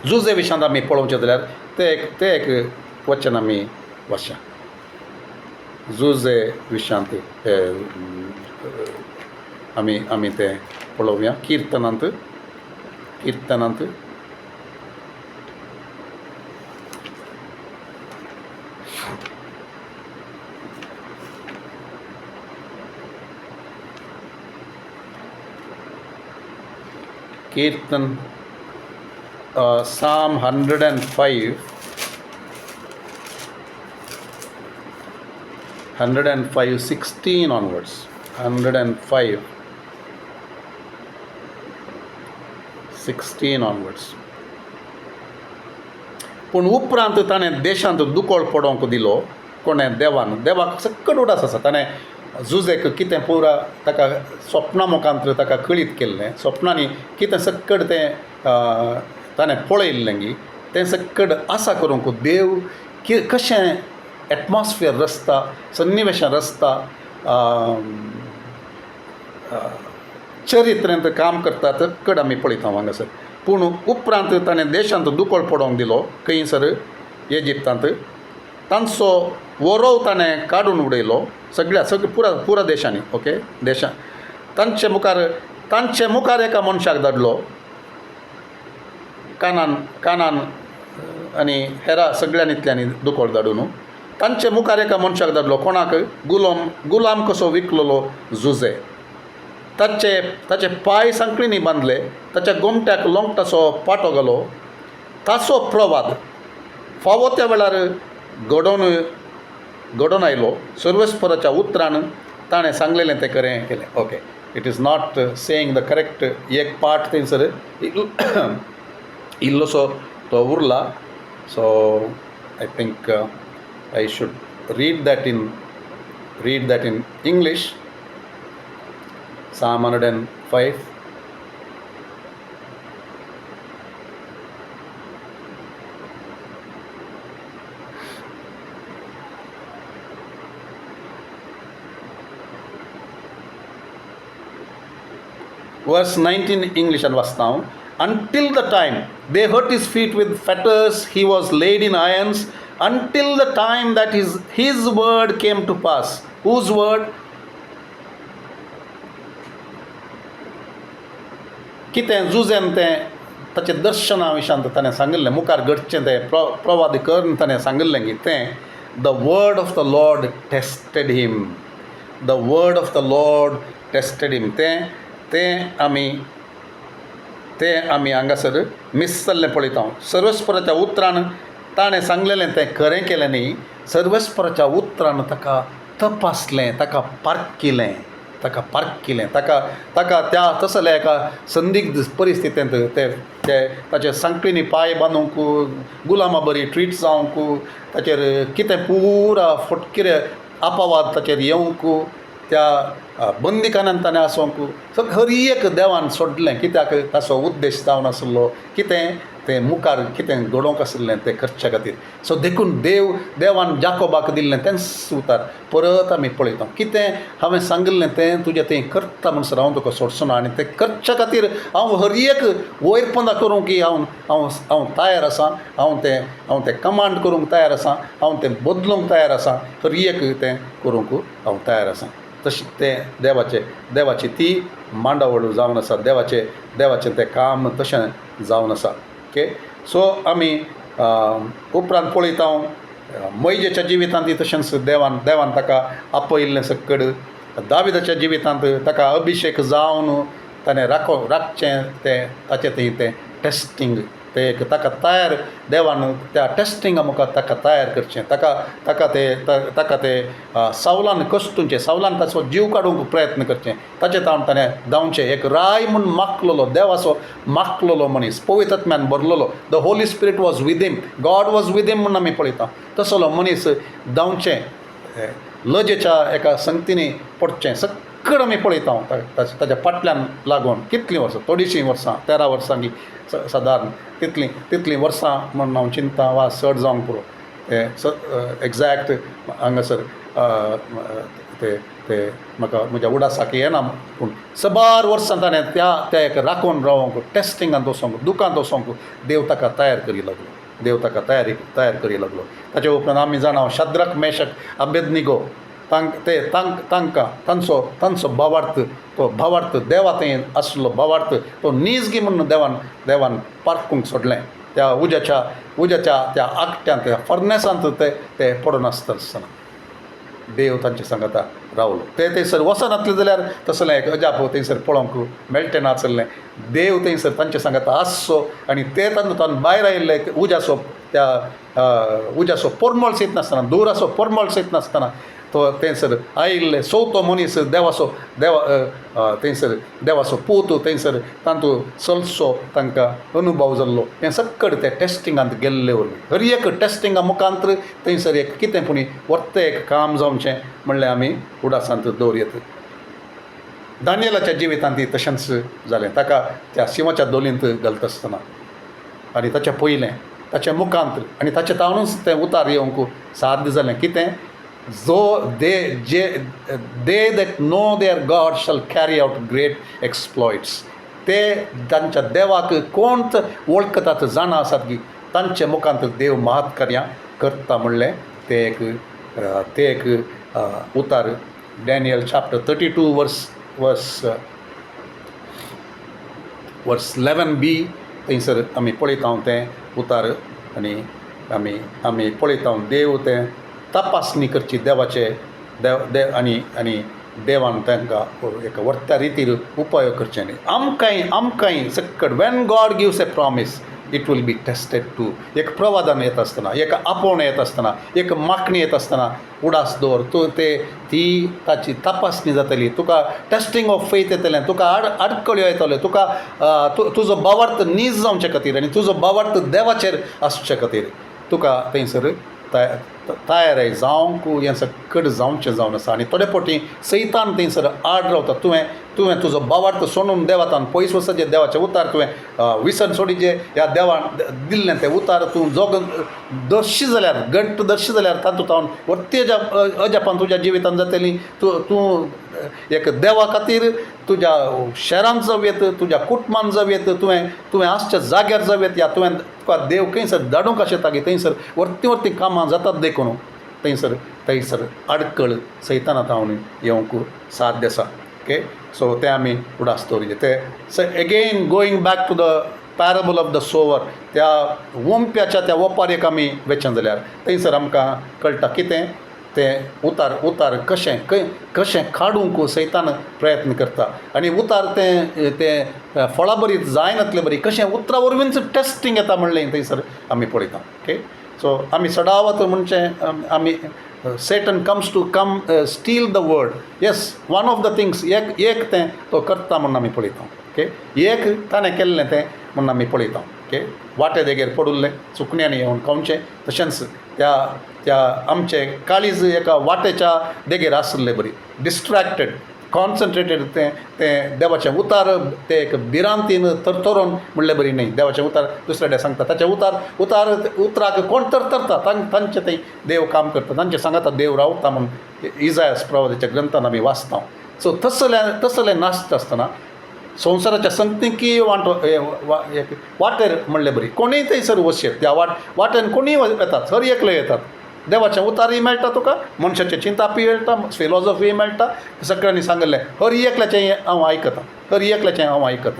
जुजे विशयान आमी पळोवचें जाल्यार तें एक वचन आमी वाचया. जुजे विशयांत आमी तें पळोवया. किर्तनांत कीर्तन Psalm 105 16 onwards. 105 16 onwards. पूण उपरांत ताणें देशांत दुकोळ पडोवंक दिलो कोणें देवाक सकट उडास आसा. ताणें जुजेक कितें पुरा ताका स्वप्ना मुखांतर ताका कळीत केल्लें, स्वप्नांनी कितें सकट तें ताणें पळयल्लें गी तें सकट आसा करूंक देव कशें एटमॉस्फियर रचता, सन्निवेशां रचता, चरित्रेंत काम करता सकट आमी पळयता हांगासर. पूण उपरांत ताणें देशांत दुकोळ पडोवंक दिलो खंयसर इजिप्तांत तांचो वरव ताणें काडून उडयलो पुरा देशांनी ओके तांचे मुखार एका मनशाक धाडलो कानान आनी हेरा सगळ्यांनींतल्यांनी दुकोळ धाडून तांचे मुखार एका मनशाक धाडलो कोणाक गुलाम कसो विकलोलो जुजे ताचे पांय सांकळींनी बांदले ताच्या गोमट्याक लोंगटाचो पाटो घालो ताचो प्रवाद फावो त्या वेळार घडोवन आयलो सर्वेस्पराच्या उतरान ताणें सांगलेलें तें खरें केलें okay it is not saying the correct एक पार्ट थंयसर इल्लोसो तो उरला so I think I should read that in English. Psalm 105. Verse 19 English and वाचता हांव. Until the time they hurt his feet with fetters, he was laid in irons. Until the time that his word came to pass. Whose word? कितें जुजेन तें ताचें दर्शना विशांत ताणें सांगिल्लें मुखार घडचें तें प्रवाद करून ताणें सांगिल्लें की तें the word of the lord tested him the word of the lord tested him तें आमी हांगासर मिस जाल्लें पळयता सर्वेस्पराच्या उतरान ताणें सांगलेलें तें खरें केलें न्ही सर्वेस्पराच्या उतरान ताका तपासलें ताका पारखिलें ताका त्या तसल्या एका संदिग्ध परिस्थितींत ताचे सांकळींनी पांय बांदूंक गुलामा बरी ट्रीट जावंक ताचेर कितें पुरा फटकिरे आपावाद ताचेर येवंक त्या बंदिखान्यांत ताणें आसोंक हर एक देवान सोडलें कित्याक ताचो उद्देश जावन आसलो कितें तें मुखार कितें घडोवंक आसलें तें करचे खातीर सो देखून देवान जाकोबाक दिल्लें तेंच उतार परत आमी पळयता कितें हांवें सांगिल्लें तें तुजें तें करता म्हणसर हांव तुका सोडचो ना आनी तें करचे खातीर हांव हर एक वैरपणां करूंक की हांव तयार आसां हांव तें कमांड करूंक तयार आसां हांव तें बदलूंक तयार आसां हर एक तें करूंक हांव तयार आसां तशें तें देवाची ती मांडावळ जावन आसा देवाचें तें काम तशें जावन आसा ओके सो आमी उपरांत पळयता मैजेच्या जिवितांत तशेंच देवान ताका आपयिल्लें सकड दाविदाच्या जिवितांत ताका अभिशेक जावन ताणें राखचें तें ताचें तें टेस्टींग तें एक ताका तयार देवान त्या टेस्टिंगा मुखार ताका तयार करचें ताका तें सावलान ताचो जीव काडूंक प्रयत्न करचें ताचे ताणें धांवचें एक राय म्हूण मागलोलो देवाचो मागलोलो मनीस पवित्र आत्म्यान भरलेलो the holy spirit was with him God was with him म्हूण आमी पळयता तसलो मनीस धांवचें लजेच्या एका संगतीनी पडचें सकड आमी पळयता ताच्या फाटल्यान लागून कितलीं वर्सां थोडीशीं वर्सां 13 वर्सांनी सादारण तितलीं वर्सां म्हण हांव चिंता वा चड जावंक पुरो तें एग्जॅक्ट हांगासर ते म्हाका म्हज्या उडासाक येना पूण सबार वर्सां ताणें त्या एक राखून रावंक टेस्टिंगांत वचोंक दुकांत वचोंक देव ताका तयार करी लागलो ताचे उपरांत आमी जाणा शद्रक मेशक अबेदनिगो तांचो भावार्थ देवा थंय आसलो भावार्थ तो निजगी म्हणून देवान पारखूंक सोडलें त्या उज्याच्या त्या आकट्यांत त्या फर्नेसांत ते पडून आसतना देव तांचे सांगाता रावलो ते थंयसर वचनातले जाल्यार तसलें एक अजाप थंयसर पळोवंक मेळटें नासलें देव थंयसर तांचे सांगाता आसचो आनी ते तातूंत भायर आयिल्ले उज्याचो परमळ सयत नासतना दुराचो परमळ सयत नासतना तो थंयसर आयिल्ले चवथो मनीस थंयसर देवाचो पूत थंयसर तांतू चलचो तांकां अनुभव जाल्लो हें सकड ते टेस्टिंगांत गेल्ले वरवीं हर एक टेस्टिंगा मुखांतर थंयसर एक कितें पूण वर्तें एक काम जावचें म्हणलें आमी उडासांत दवरयत दानियेलाच्या जिवितांत तशेंच जालें ताका त्या शिवाच्या दोलींत घालता आसतना आनी ताच्या पयलें ताच्या मुखांत आनी ताचे तावनूच तें उतार येवंक साध्य जालें कितें they that know their God shall carry out great exploits ते तांच्या देवाक कोण वळखतात जाणा आसात की तांच्या मुखांत देव महत्कार्यां करता म्हणलें ते एक उतार डॅनियल चॅप्टर 32 वर्स 11b थंयसर आमी पळयता तें उतार आनी आमी पळयता देव तें तपासणी करची देवाचे देव आनी देवान तांकां एक वर्त्या रितीर उपयोग करचे न्ही आमकांय सकट when God gives a promise it will be tested टू एक प्रवादन येत आसतना एक आपोवण येत आसतना एक मागणी येत आसतना उडास दवर तूं ती ताची तपासणी जातली तुका टेस्टींग ऑफ फेथ येतलें तुका आडकळ्यो येतल्यो तुका तुजो भावार्थ नीज जावचे खातीर आनी तुजो भावार्थ देवाचेर आसचे खातीर तुका थंयसर तयार जावंक हें सकट जावचें जावन आसा आनी थोडे फावटी सैतान थंयसर आड रावता तुवें तुजो भावार्थ सोडून देवातान पयस वचचें देवाचें उतार तुवें विसन सोडीचें ह्या देवान दिल्लें तें उतार तूं जोगन दर्शी जाल्यार घट्ट दर्शी जाल्यार तातूंत वर्ती अजापान तुज्या जिवितान जातली तूं एक देवा खातीर तुज्या शहरान जावयेत तुज्या कुटुंबान जावयेत तुवें आसच्या जाग्यार जावयेत या तुका देव खंयसर धाडूंक आशेता की थंयसर वर्ती कामां जातात देखून थंयसर आडकळ सैतानांत हांव येवंक साध्य आसा ओके सो तें आमी उडास दवरिचें तें again going back to the parable of the sower त्या वोंप्याच्या त्या ओपारेक आमी वेचन जाल्यार थंयसर आमकां कळटा कितें तें उतार कशें काडूंक सैतान प्रयत्न करता आनी उतार तें फळां बरी जाय नातले बरी कशें उतरा वरवींच टेस्टींग येता म्हणलें थंयसर आमी पळयता ओके सो आमी सदांच म्हणचे आमी Satan comes to steal the word. Yes, one of the things एक तें तो करता म्हणून आमी पळयता ओके एक ताणें केल्लें तें म्हणून आमी पळयता ओके वाटे देगेर पडुल्लें चुकण्यान येवन खावचें तशेंच त्या आमचे काळीज एका वाटेच्या देगेर आसले बरी डिस्ट्रॅक्टेड कॉन्सन्ट्रेटेड तें देवाचें उतार तें एक भिरांतीन तरतरोन म्हणलें बरी न्ही देवाचें उतार दुसऱ्या कडेन सांगता ताचें उतराक कोण तरता तांचें तें देव काम करता तांचें सांगता देव रावता म्हणून इजायास प्रवादीच्या ग्रंथान आमी वाचता सो तसलें नासता आसतना संवसाराच्या संगतीकी वाटेर म्हणलें बरी कोणीय थंयसर वचेत त्या वाटेन कोणीय येतात हर एकले येतात देवाचें उतारय मेळटा तुका मनशाचें चिंतापी मेळटा फिलॉसॉफी मेळटा सगळ्यांनी सांगलें हर एकल्याचें हांव आयकतां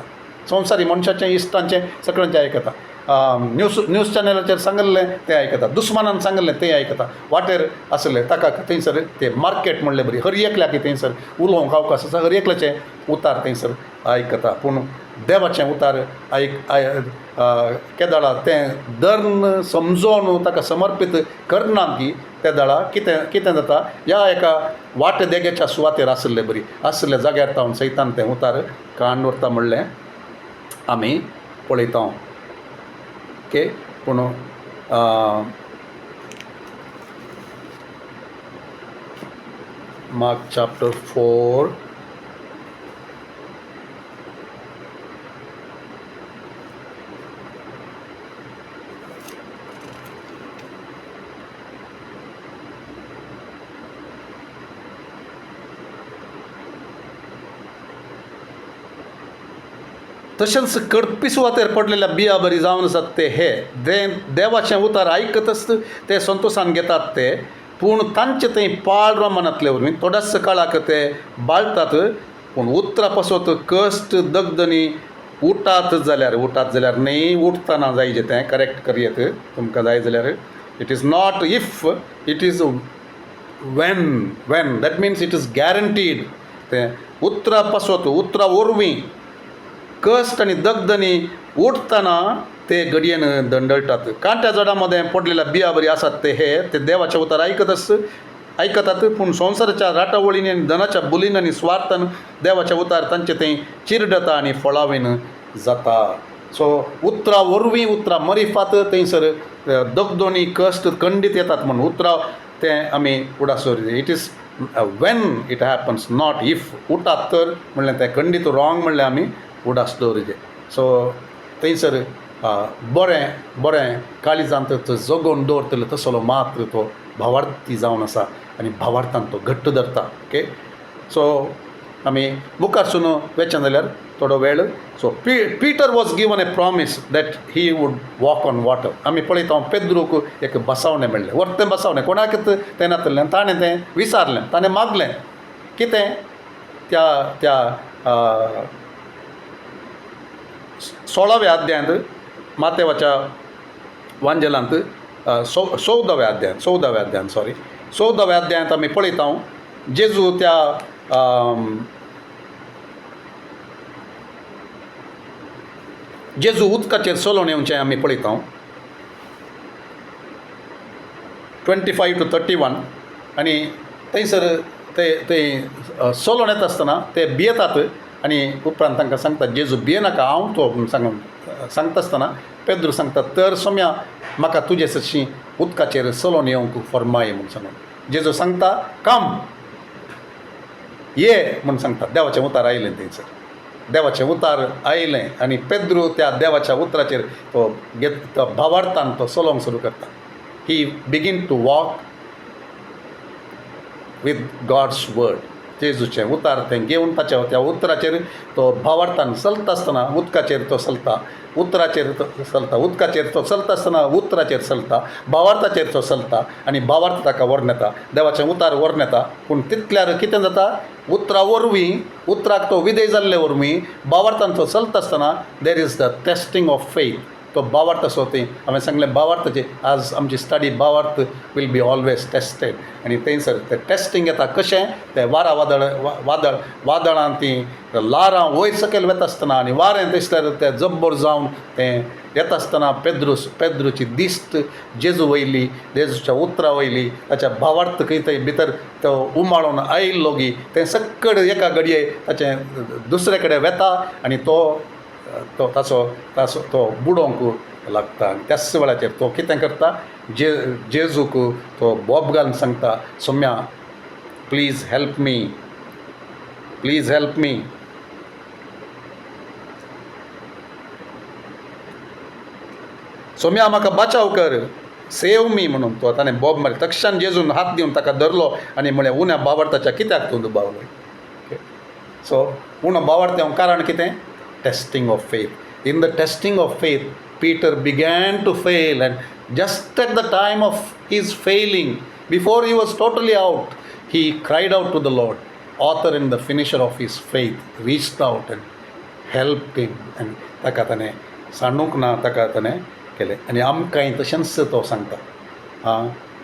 संवसारी मनशाचें इश्टांचें सगळ्यांचें आयकता न्यूज चॅनलाचेर सांगलें तें आयकता दुस्मानान सांगलें तें आयकता वाटेर आसलें ताका थंयसर तें मार्केट म्हणलें बरी हर एकल्याक थंयसर उलोवंक अवकाश आसा हर एकल्याचें उतार थंयसर आयकता पूण देवाचें उतार केदाळा तें धर्म समजोवन ताका समर्पीत करना की त्या दाळा कितें जाता ह्या एका वाटे देगेच्या सुवातेर आसले जाग्यार तावन सैतान तें उतार काडून व्हरता म्हणलें आमी पळयता ओके पूण मार्क चॅप्टर 4 तशेंच कडपी सुवातेर पडलेल्या बिया बरी जावन आसात ते हे देवाचें उतार आयकतच ते संतोशान घेतात ते पूण तांचे थंय पाळ प्रमाणांतले वरवीं थोड्याच काळाक ते बाळटात पूण उतरां पासत कश्ट दगदनी उठात जाल्यार न्ही उठतना जायचें तें करेक्ट करयेत तुमकां जाय जाल्यार it is not if it is Wien that means it is guaranteed तें उतरां पासत उतरां वरवीं कश्ट आनी दगदनी उठतना ते घडयेन दंडळटात कांट्या झाडां मदें पडलेल्या बिया बरी आसात ते देवाचें उतार आयकतात पूण संवसाराच्या राटावळींनी आनी धनाच्या बुलीन आनी स्वार्थान देवाचें उतार तांचे थंय चिरडता आनी फळावेन जाता सो उतरां वरवीं उतरां मरिफात थंयसर दगदोनी कश्ट खंडीत येतात म्हणून उतरां तें आमी उडासोर it is when it happens not if उठात तर म्हणलें तें खंडीत रॉंग म्हणलें आमी उडास दवरिचें सो थंयसर बरें काळिजांत जगोवन दवरतलो तसलो मात्र तो भावार्थी जावन आसा आनी भावार्थान तो घट्ट धरता ओके सो आमी मुखारसून वेचन जाल्यार थोडो वेळ. So Peter was given A promise that he would walk on water. आमी पळयता पेद्रूक एक बसावणें मेळ्ळें. व्हडलें बसावणें कोणाक तें नातलें. ताणें तें विचारलें, ताणें मागलें कितें त्या त्या 16व्या अध्यायांत मातेवाच्या वांजेलांत 14व्या अध्यायांत आमी पळयता जेजू त्या जेजू उदकाचेर चलोवन येवचें आमी पळयता 25 to 31. आनी थंयसर ते चलोवन येता आसतना ते भियेतात आनी उपरांत तांकां सांगता जेजू भियेनाका हांव तो म्हूण सांगता आसतना पेद्रू सांगता तर सोम्या म्हाका तुजे सशी उदकाचेर चलोवन येवंक फर्माय म्हूण सांगून जेजू सांगता कम ये म्हूण सांगता. देवाचें उतार आयलें थंयसर. देवाचें उतार आयलें आनी पेद्रू त्या देवाच्या उतराचेर तो भावार्थान तो चलोवंक सुरू करता. He begin to walk with God's word. जेजूचें उतार तें घेवन ताच्या त्या उतराचेर तो भावार्थान चलता आसतना उदकाचेर तो चलता, उतराचेर तो चलता, उदकाचेर तो चलता आसतना उतराचेर चलता, भावार्थाचेर तो चलता आनी भावार्थ ताका व्हरून येता, देवाचें उतार व्हरून येता. पूण तितल्यार कितें जाता उतरा वरवीं उतराक तो विधेय जाल्ले वरवीं भावार्थान तो चलता आसतना there is the testing of faith. तो भावार्थ असो ती हांवें सांगलें भावार्थाचेर आज आमची स्टडी भावार्थ वील बी ऑलवेज टेस्टेड. आनी थंयसर तें टेस्टींग येता कशें तें वादळां तीं लारां वयर सकयल वता आसतना आनी वारें दिसल्यार तें जब्बर जावन तें येता आसतना पेद्रूची दिश्ट जेजू वयली, जेजूच्या उतरा वयली, ताच्या भावार्थ खंय थंय भितर तो उमाळून आयिल्लो गी तें सकड एका घडये ताचें दुसरे कडेन वेता आनी तो तो बुडोवंक लागता. आनी त्याच वेळाचेर तो कितें करता जेजूक तो बोब घालून सांगता सोम्या प्लीज हेल्प मी. सोम्या म्हाका बचाव कर, सेव मी म्हणून तो ताणें बोब मारली. तक्षण जेजून हात दिवन ताका धरलो आनी म्हळें उण्या भावार्थाच्या कित्याक तूं दुबावलो. सो उणो भावार्थ येवंक कारण कितें testing of faith. In the testing of faith, Peter began to fail, and just at the time of his failing, before he was totally out, he cried out to the Lord. Author and the finisher of his faith reached out and helped him, and ताका ताणें सांडूंक ना, ताका ताणें केलें. आनी आमकांय तशेंच तो सांगता.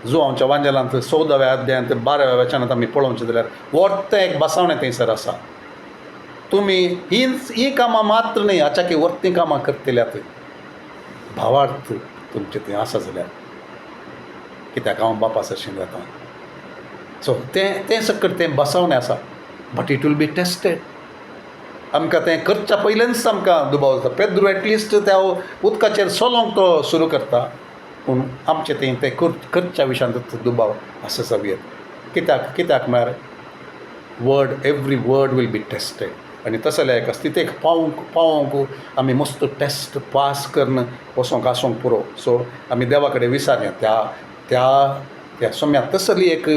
जो आमच्या वांजेलांत 14व्या अध्यायांत 12व्या वचनांत आमी पळोवचें जाल्यार व्हडलें एक बसावणें थंयसर आसा. तुमी ही कामां मात्र न्ही हाच्या की वर्ती कामां करतल्यात. भावार्थ तुमचें थंय आसा जाल्यार कित्याक हांव बापा सरशीं जाता. सो तें सकट तें बसावणें आसा. But it will be tested. आमकां तें करच्या पयलेंच आमकां दुबाव जाता. पेद्रू एटलिस्ट त्या उदकाचेर चलोवंक तो सुरू करता. पूण आमचें तें करच्या विशयांत दुबाव आसा जावं. कित्याक म्हळ्यार word every word will be tested. आनी तसल्या एका स्थितीक पावोवंक आमी मस्त टेस्ट पास करून वचोंक आसूंक पुरो. सो आमी देवा कडेन विचारया त्या सोम्या तसली एक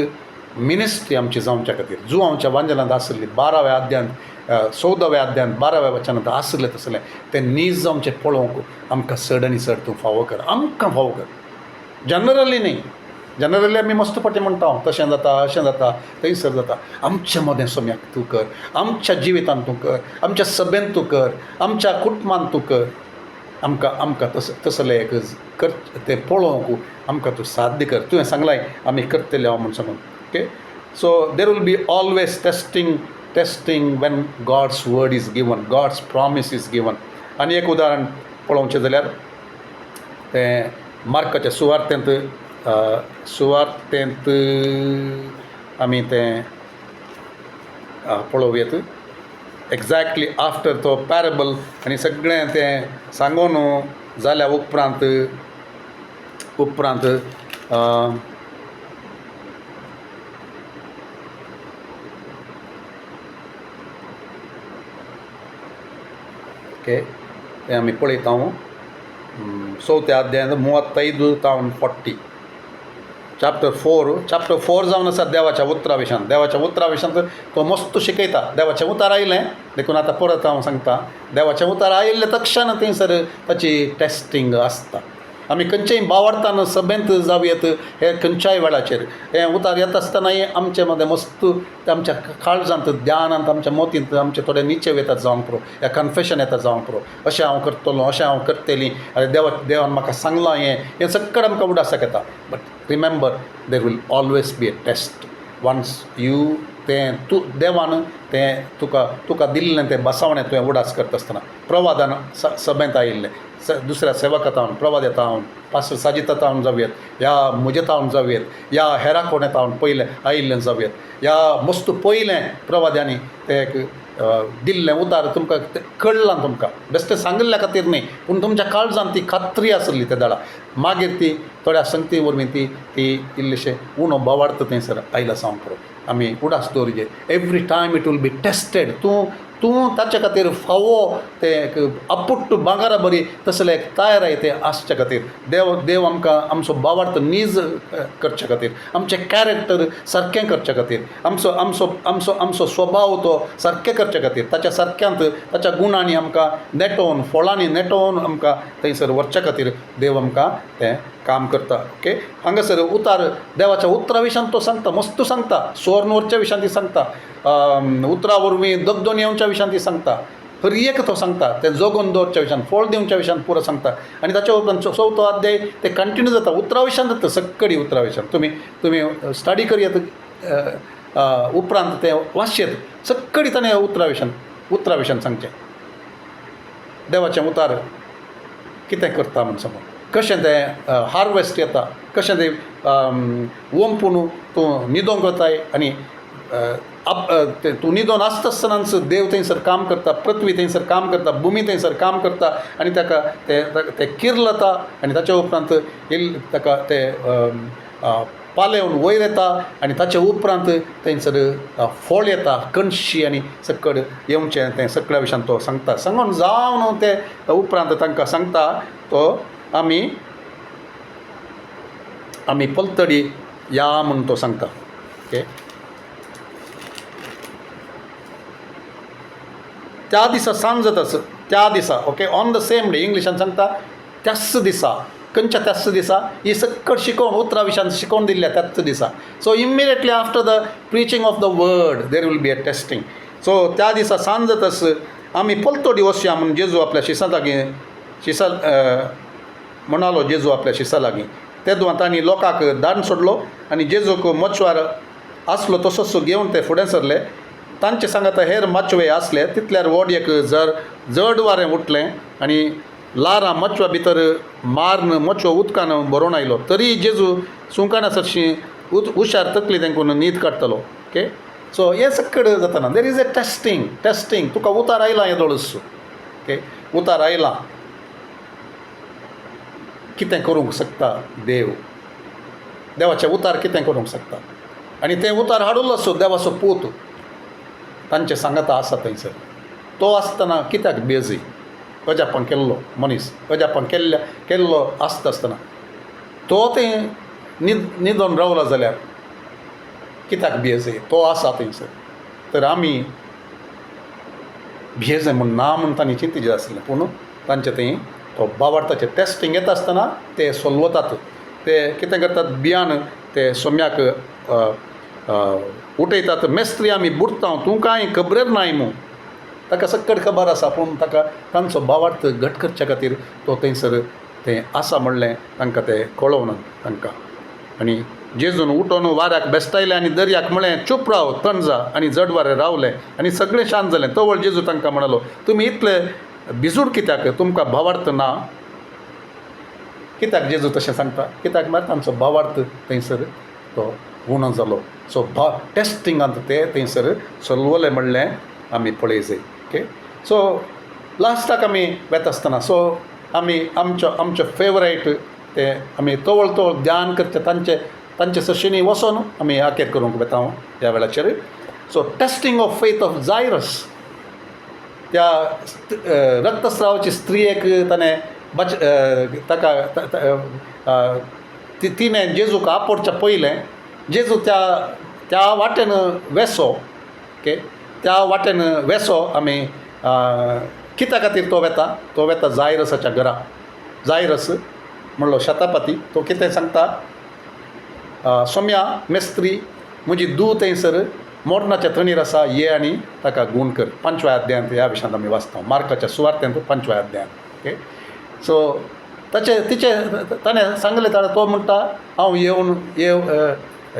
मिनिस्ट्री आमची जावच्या खातीर जो आमच्या वांजेलांत आसली 12व्या अध्यायांत 14व्या अध्यायांत 12व्या वचनांत आसलें तसलें तें नीज आमचें पळोवंक आमकां चड आनी चड तूं फावो कर. आमकां फावो कर. जनरली न्ही. जनरली आमी मस्त पटी म्हणटा तशें जाता अशें जाता थंयसर जाता. आमच्या मदें सोम्याक तूं कर. आमच्या जिवितांत तूं कर. आमच्या सभेंत तूं कर. आमच्या कुटुंबांत तूं कर. आमकां तसलें एक कर तें पळोवंक आमकां तूं साध्य कर. तुवें सांगलाय आमी करतले हांव म्हूण सांगून. Okay. So there will be always testing when God's word is given, God's promise is given. आनी एक उदाहरण पळोवचें जाल्यार तें मार्काच्या सुवार्तेंत आमी तें पळोवयात. एक्झॅक्टली आफ्टर तो पॅरेबल आनी सगळें तें सांगून जाल्या उपरांत ओके तें आमी पळयता 4व्या अध्यायांत 35 to 40 चॅप्टर 4 जावन आसा देवाच्या उतराविशांत. देवाच्या उतराविशांत तो मस्त शिकयता. देवाचें उतार आयलें देखून आतां परत हांव सांगता, देवाचें उतार आयिल्ले तक्षण थंयसर ताची टेस्टींग आसता. आमी खंयचेय भावार्थान सभेंत जावयेत हे खंयच्याय वेळाचेर हें उतार येता आसतनाय आमचे मदें मस्त आमच्या काळजांत ध्यानांत आमच्या मोतींत आमचे थोडे निचेव येतात जावंक पुरो, या कन्फेशन येता जावंक पुरो, अशें हांव करतलों, अशें हांव करतलीं, आनी देवान म्हाका सांगलां हें सगळें आमकां उडासक येता. But remember, there will always be a test. Once you तें देवान तें तुका दिल्लें तें बसावणें तुवें उडास करता आसतना प्रवादान सभेंत आयिल्लें दुसऱ्या सेवकातावन प्रवाद येतावन पास्टर साजितातावन जावयेत, या म्हजेतावन जावयेत, या हेरा कोणेतावन पयलें आयिल्लें जावयेत, या मस्त पयलें प्रवाद्यांनी तें दिल्लें उतार तुमकां कळ्ळां, तुमकां बेश्टें सांगिल्ल्या खातीर न्ही, पूण तुमच्या काळजांत ती खात्री आसली त्या दाडा. मागीर ती थोड्या संगती वरवीं ती इल्लेशें उणो भावार्थ थंयसर आयला जावंक पुरो. आमी उडास दवरजे. Every time it will be tested. तूं ताचे खातीर फावो तें अपुट्ट भांगारा बरी तसलें तयार तें आसचे खातीर देव आमकां आमचो भावार्थ नीज करचे खातीर, आमचें कॅरेक्टर सारकें करचे खातीर, आमचो स्वभाव तो सारकें करचे खातीर, ताच्या सारक्यांत ताच्या गुणांनी आमकां नेटोवन फळांनी नेटोवन आमकां थंयसर व्हरचे खातीर देव आमकां तें काम करता. ओके, हांगासर उतार देवाच्या उतरा विशयान तो सांगता, मस्त सांगता. स्वर्नवरच्या विशयान ती सांगता, उतरा वरवीं दगदोन येवच्या विशयान ती सांगता, हरयेक तो सांगता, तें जगोवन दवरच्या विशयान, फळ दिवच्या विशयान पुरो सांगता. आनी ताच्या उपरांत 4थो अध्याय ते कंटिन्यू जाता उतरा विशयान जाता, सक्कडी उतरा विशयान. तुमी स्टडी करयेत उपरांत ते वाचयेत सक्कडी ताणें उतरा विशयान सांगचें. देवाचें उतार कितें करता म्हूण समज, कशें तें हार्वेस्ट येता, कशें तें ओंपून तूं न्हिदोंक वताय, आनी तूं न्हिदोन आसता आसतनाच देव थंयसर काम करता, पृथ्वी थंयसर काम करता, भुमी थंयसर काम करता, आनी ताका तें किर्लता, आनी ताच्या उपरांत ताका तें पालेवन वयर येता, आनी ताच्या उपरांत थंयसर फळ येता, कणशी आनी सकड येवचें तें सगळ्या विशयान तो सांगता. सांगून जावन ते उपरांत तांकां सांगता तो आमी पलतडी या म्हणून तो सांगता. ओके, त्या दिसा सांज जाता, त्या दिसा, okay, on the same day, इंग्लिशान सांगता त्याच दिसा. खंयच्या त्याच दिसा? ही सकट शिकोवन उतरा विशयान शिकोवन दिल्ल्या त्याच दिसा. So immediately after the preaching of the word there will be a testing. So त्या दिसा सांज जातास आमी पलतडी वचया म्हणून जेजू आपल्या शिसा लागीं म्हणालो. जेजू आपल्या शिसा लागीं तेदो तांणी लोकांक धाडून सोडलो, आनी जेजूक मच्छवार आसलो तसोच घेवन ते फुडें सरले. तांचे सांगात हेर मच्छवे आसले तितल्यार वोडयेक जड वारें उठलें, आनी लारां मच्छवा भितर मारून मच्छव उदकान भरोवन आयलो. तरी जेजू सुंकाना सरशी हुशार तकली तेंकून न्हीद काडटलो. ओके, सो हें सकड जातना देर इज अ टेस्टींग. तुका उतार आयला येदोळस. ओके, उतार आयला, कितें करूंक शकता देवाचें उतार कितें करूंक शकता. आनी तें उतार हाडूलो आसो देवाचो पूत, तांचे सांगाता आसा थंयसर. तो आसतना कित्याक बेजी अजापान केल्लो मनीस, अजापान केल्लो आसता आसतना तो तें न्हिदोन रावला जाल्यार कित्याक भियेजे तो आसा थंयसर. तर आमी भियेजे म्हूण ना म्हूण तांणी चिंतिल्लें आसलें, पूण तांचे थंय तो भावार्थाचें टेस्टींग येता आसतना ते सोलवतात. ते कितें करतात, बियान ते सोम्याक उठयतात. मेस्त्री आमी बुडता, तूं कांय खबरेर नाय म्हूण. ताका सकड खबर आसा, पूण ताका तांचो भावार्थ घट करचे खातीर तो थंयसर तें आसा म्हणलें तांकां तें कळोवन तांकां. आनी जेजून उठोन वाऱ्याक बेस्तायलें आनी दर्याक म्हळें चूप राव, थंड जा, आनी जड वारें रावलें आनी सगळें शांत जालें. तवळ जेजू तांकां म्हणलो, तुमी इतले भिजूड कित्याक, तुमकां भावार्थ ना? कित्याक जेजू तशें सांगता? कित्याक म्हळ्यार तांचो भावार्थ थंयसर तो उणो जालो. सो टेस्टिंगांत ते थंयसर चलवलें म्हणलें आमी पळयजे. ओके, सो लास्टाक आमी वेता आसतना सो आमी आमचो फेवरेट ते आमी तवळ ध्यान करचे तांचे सशेनी वचोन आमी आखेर करूंक वेता हांव ह्या वेळाचेर. So testing of faith of Jairus, त्या रक्तस्रावाची स्त्रियेक ताणें ताका तिणें जेजूक आपोवच्या पयलें जेजू त्या त्या वाटेन वेसो ओके त्या वाटेन वेसो आमी कित्या खातीर तो वेता जायरसाच्या घरा जायरस म्हणलो शतापती तो कितें सांगता सोम्या मेस्त्री म्हजी धूव थंयसर मोर्नाच्या थंडीर आसा ये आनी ताका गूण कर 5व्या अध्यायांत ह्या विशयांत आमी वाचता मार्काच्या सुवार्थेंत 5व्या अध्यायांत ओके सो ताणें सांगलें तो म्हणटा हांव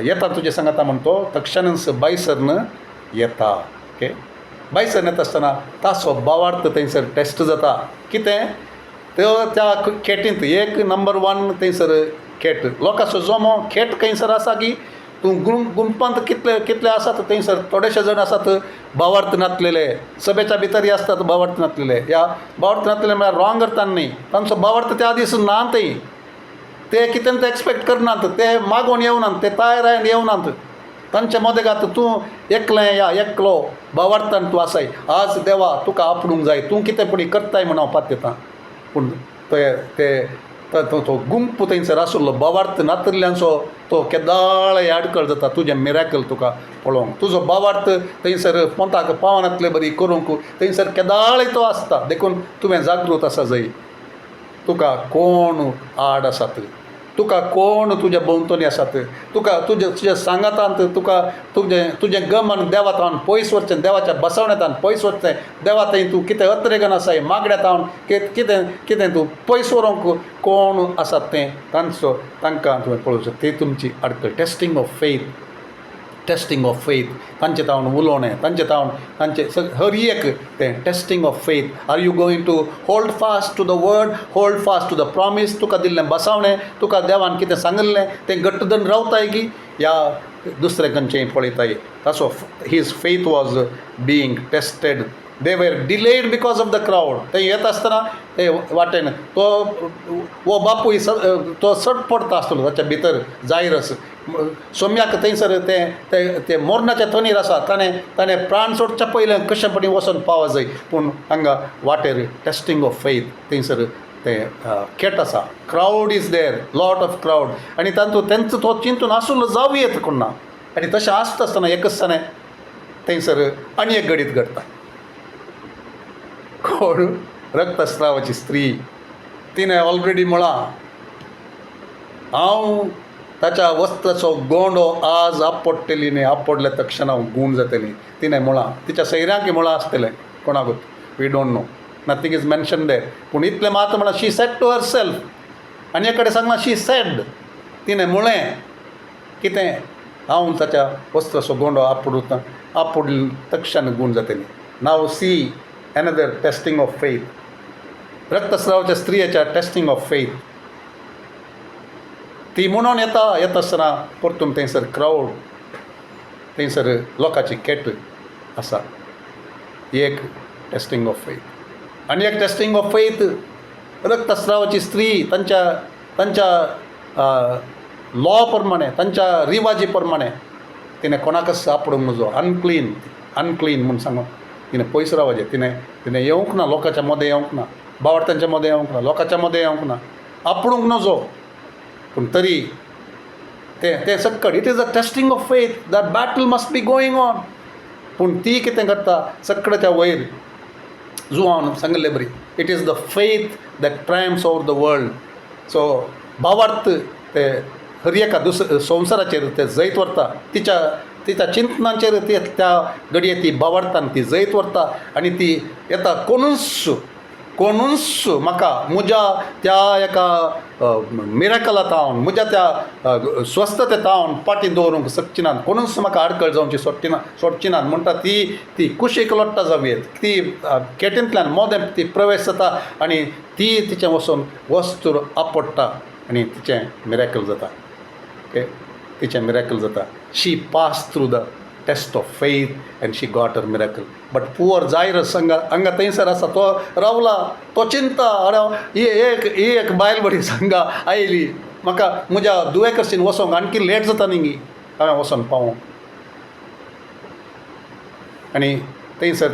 येता तुजे सांगाता म्हणटो तक्षणच बायसरन येता ओके बायसरन येता आसतना ताचो भावार्थ थंयसर टेस्ट जाता कितें त्यो त्या खेटींत एक नंबर 1 थंयसर खेट लोकांचो जोमो खेट खंयसर आसा की तूं गुंपांत कितले आसात थंयसर थोडेशे जण आसात भावार्थ नातलेले सभेच्या भितरय आसतात भावार्थ नातलेले ह्या भावार्थ नातलेले म्हळ्यार रॉंग अर्थान न्ही तांचो भावार्थ त्या दीस नातय ते कितें ते एक्सपेक्ट करनात ते मागून येवनात ते तयार येवनात तांचे मदेगात तूं एकलें या एकलो भावार्थान तूं आसाय आज देवा तुका आपणूंक जाय तूं कितें पुणी करताय म्हण हांव पातयतां पूण तो गुंप थंयसर आशिल्लो भावार्थ नातल्ल्यांचो तो केदाळ आडकळ जाता तुजें मिरेकल तुका पळोवंक तुजो भावार्थ थंयसर पोंताक पावनातले बरी करूंक थंयसर केदाळ तो आसता देखून तुवें जागृत आसा जंय तुका कोण आड आसात तुका कोण तुज्या भोंवतणी आसात तुका तुज्या सांगातांत तुका तुजें गमन देवातावन पयस वचचें देवाच्या बसवण्यांतान पयस वचचें देवा थंय तूं कितें अत्रेगन आसाय मागड्यातावन कितें तूं पयस व्हरूंक कोण आसात तें तांकां तुवें पळोवचें ती तुमची आडकळ टेस्टींग ऑफ फेथ तांचे तावन उलोवणें तांचे हर एक तें testing of faith are you going to hold fast to the word hold fast to the promise तुका दिल्लें बसावणें तुका देवान कितें सांगलें तें घट्ट धरून रावताय की या दुसरें खंयचेंय पळयताय ताचो his faith was being tested they were delayed because of the crowd थंय येता आसतना ते वाटेन वो बापूय तो सट पडता आसतलो ताच्या भितर जायरस सोम्याक थंयसर ते मोर्नाच्या थंडीर आसा ताणें प्राण सोडच्या पयलें कशेंपणी वचून पावो जाय पूण हांगा वाटेर टेस्टींग ऑफ फेथ थंयसर तें खेट आसा crowd is there lot of crowd आनी तेंचो तो चिंतून आसुल्लो जावं येत कोण ना आनी तशें आसता आसतना एकच ताणें थंयसर आनी एक घडीत घडटा कोण रक्तस्रावाची स्त्री तिणें ऑलरेडी म्हळां हांव ताच्या वस्त्राचो गोंडो आज आपडटली न्ही आपडले तक्षण हांव गूण जातली तिणें म्हळां तिच्या सैऱ्यांक म्हळां आसतलें कोणाकूच we don't know nothing is mention there पूण इतलें मात म्हळां she said to herself आनी एकडे सांगना शी सेड तिणें म्हळें कितें हांव ताच्या वस्त्राचो गोंडो आपडले तक्षण गूण जातली now see another testing of faith रक्तस्रावाच्या स्त्रियेच्या टेस्टींग ऑफ फेथ ती म्हणून येता आसतना परतून थंयसर क्रावड थंयसर लोकांची केट आसा एक टेस्टींग ऑफ फेथ आनी एक टेस्टींग ऑफ फेथ रक्तस्रावाची स्त्री तांच्या लॉ प्रमाणे तांच्या रिवाजी प्रमाणे तिणें कोणाकच आपडूंक नजो अनक्लीन म्हूण सांगून तिणें पयस रावचें तिणें येवंक ना लोकांच्या मदें येवंक ना भावार्थांच्या मदें येवंक ना लोकांच्या मदें येवंक ना आपणूंक नजो पूण तरी तें सक्कड it is a testing of faith that battle must be going on पूण ती कितें करता सक्कडाच्या वयर जुवान सांगलें बरी it is the faith that triumphs over the world so भावार्थ ते हर एका संवसाराचेर ते जैत व्हरता तिच्या चिंतनांचेर त्या घडये ती भावार्थान ती जैत व्हरता आनी ती येता कोणूच म्हाका म्हज्या त्या एका मिरेकला तावन म्हज्या त्या स्वस्थते तावन पाटी दवरूंक शकची नात कोणूच म्हाका आडकळ जावची सोडची नात म्हणटा ती कुशीक लोट्टा जावयेत ती केटींतल्यान मोदें ती प्रवेश जाता आनी ती तिचें वचून वस्तूर आपडटा आनी तिचें मिरेकल जाता ओके तिचें मिरेकल जाता she pass through the test of faith and she got her miracle but poor Jairus हांगा थंयसर आसा तो रावला तो चिंता अरे ही एक बायल बरी सांगा आयली म्हाका म्हज्या दुवे कडच्यान वचोंक आणखी लेट जाता न्ही हांवें वचोन पावोंक आनी थंयसर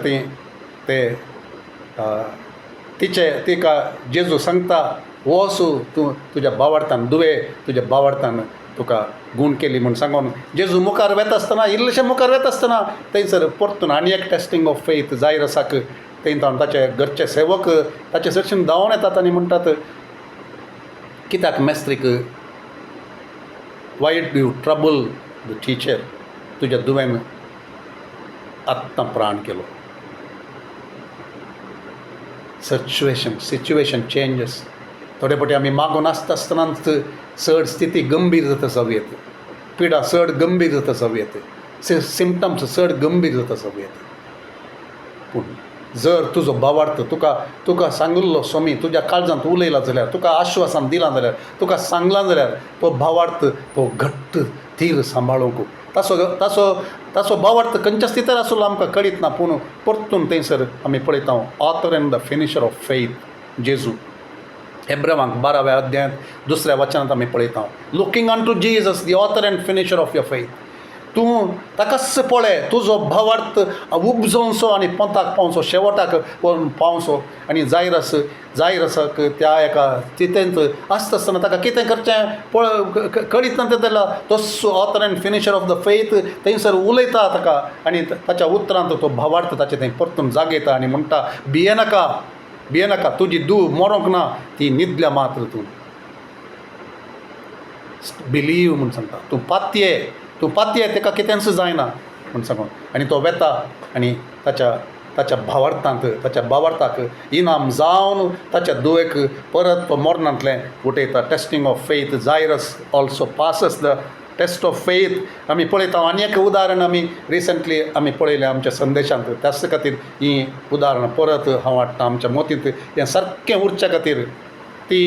तिका जेजू सांगता वोसू तूं तुज्या भावार्थान दुवे तुज्या भावार्थान तुका गूण केली म्हूण सांगून जेजू मुखार वेता आसतना इल्लेशें मुखार वेता आसतना थंयसर परतून आनी एक टेस्टींग ऑफ फेथ जायरसाक थंय ताचे घरचे सेवक ताचे सरशीन धांवून येतात आनी म्हणटात कित्याक मेस्त्रीक why do you trouble the teacher तुज्या दुवेन आत्तां प्राण केलो सिच्युएशन चेंजीस थोडे फावटी आमी मागून आसता आसतनाच चड स्थिती गंभीर जाता सगळेत पिडा चड गंभीर जाता सगळेत सिमटम्स चड गंभीर जाता सगळेत पूण जर तुजो भावार्थ तुका सांगिल्लो स्वामी तुज्या काळजांत उलयला जाल्यार तुका आश्वासन दिलां जाल्यार तुका सांगलां जाल्यार तो भावार्थ तो घट्ट थीर सांबाळूंक ताचो भावार्थ खंयच्या स्थितीर आसलो आमकां कळीत ना पूण परतून थंयसर आमी पळयता author and the finisher of faith जेजू हेब्रेवांक 12व्या अध्यायांत 2ऱ्या वचनांत आमी पळयता looking on to Jesus the author and finisher of your faith तूं ताकाच पळय तुजो भावार्थ उपजोवचो आनी पंथाक पावचो शेवटाक पावचो आनी जायरसाक त्या एका स्थितींत आसता आसतना ताका कितें करचें पळय कळीत ना तें जाल्यार तसो author and finisher of the faith थंयसर उलयता ताका आनी ताच्या उतरांत तो भावार्थ ताचे थंय परतून जागयता आनी म्हणटा भिये नाका तुजी दूव मरोंक ना ती न्हिदल्या मात्र तूं बिलीव म्हूण सांगता तूं पातये तेका कितेंच जायना म्हूण सांगून आनी तो वेता आनी ताच्या भावार्थाक इनाम जावन ताच्या दुवेक परत तो मरणांतलें उठयता testing of faith Jairus also passes the test of faith आमी पळयता आनी एक उदाहरण आमी रिसंटली आमी पळयलें आमच्या संदेशांत त्याच खातीर ही उदाहरणां परत हांव हाडटा आमच्या मोतींत हें सारकें उरच्या खातीर ती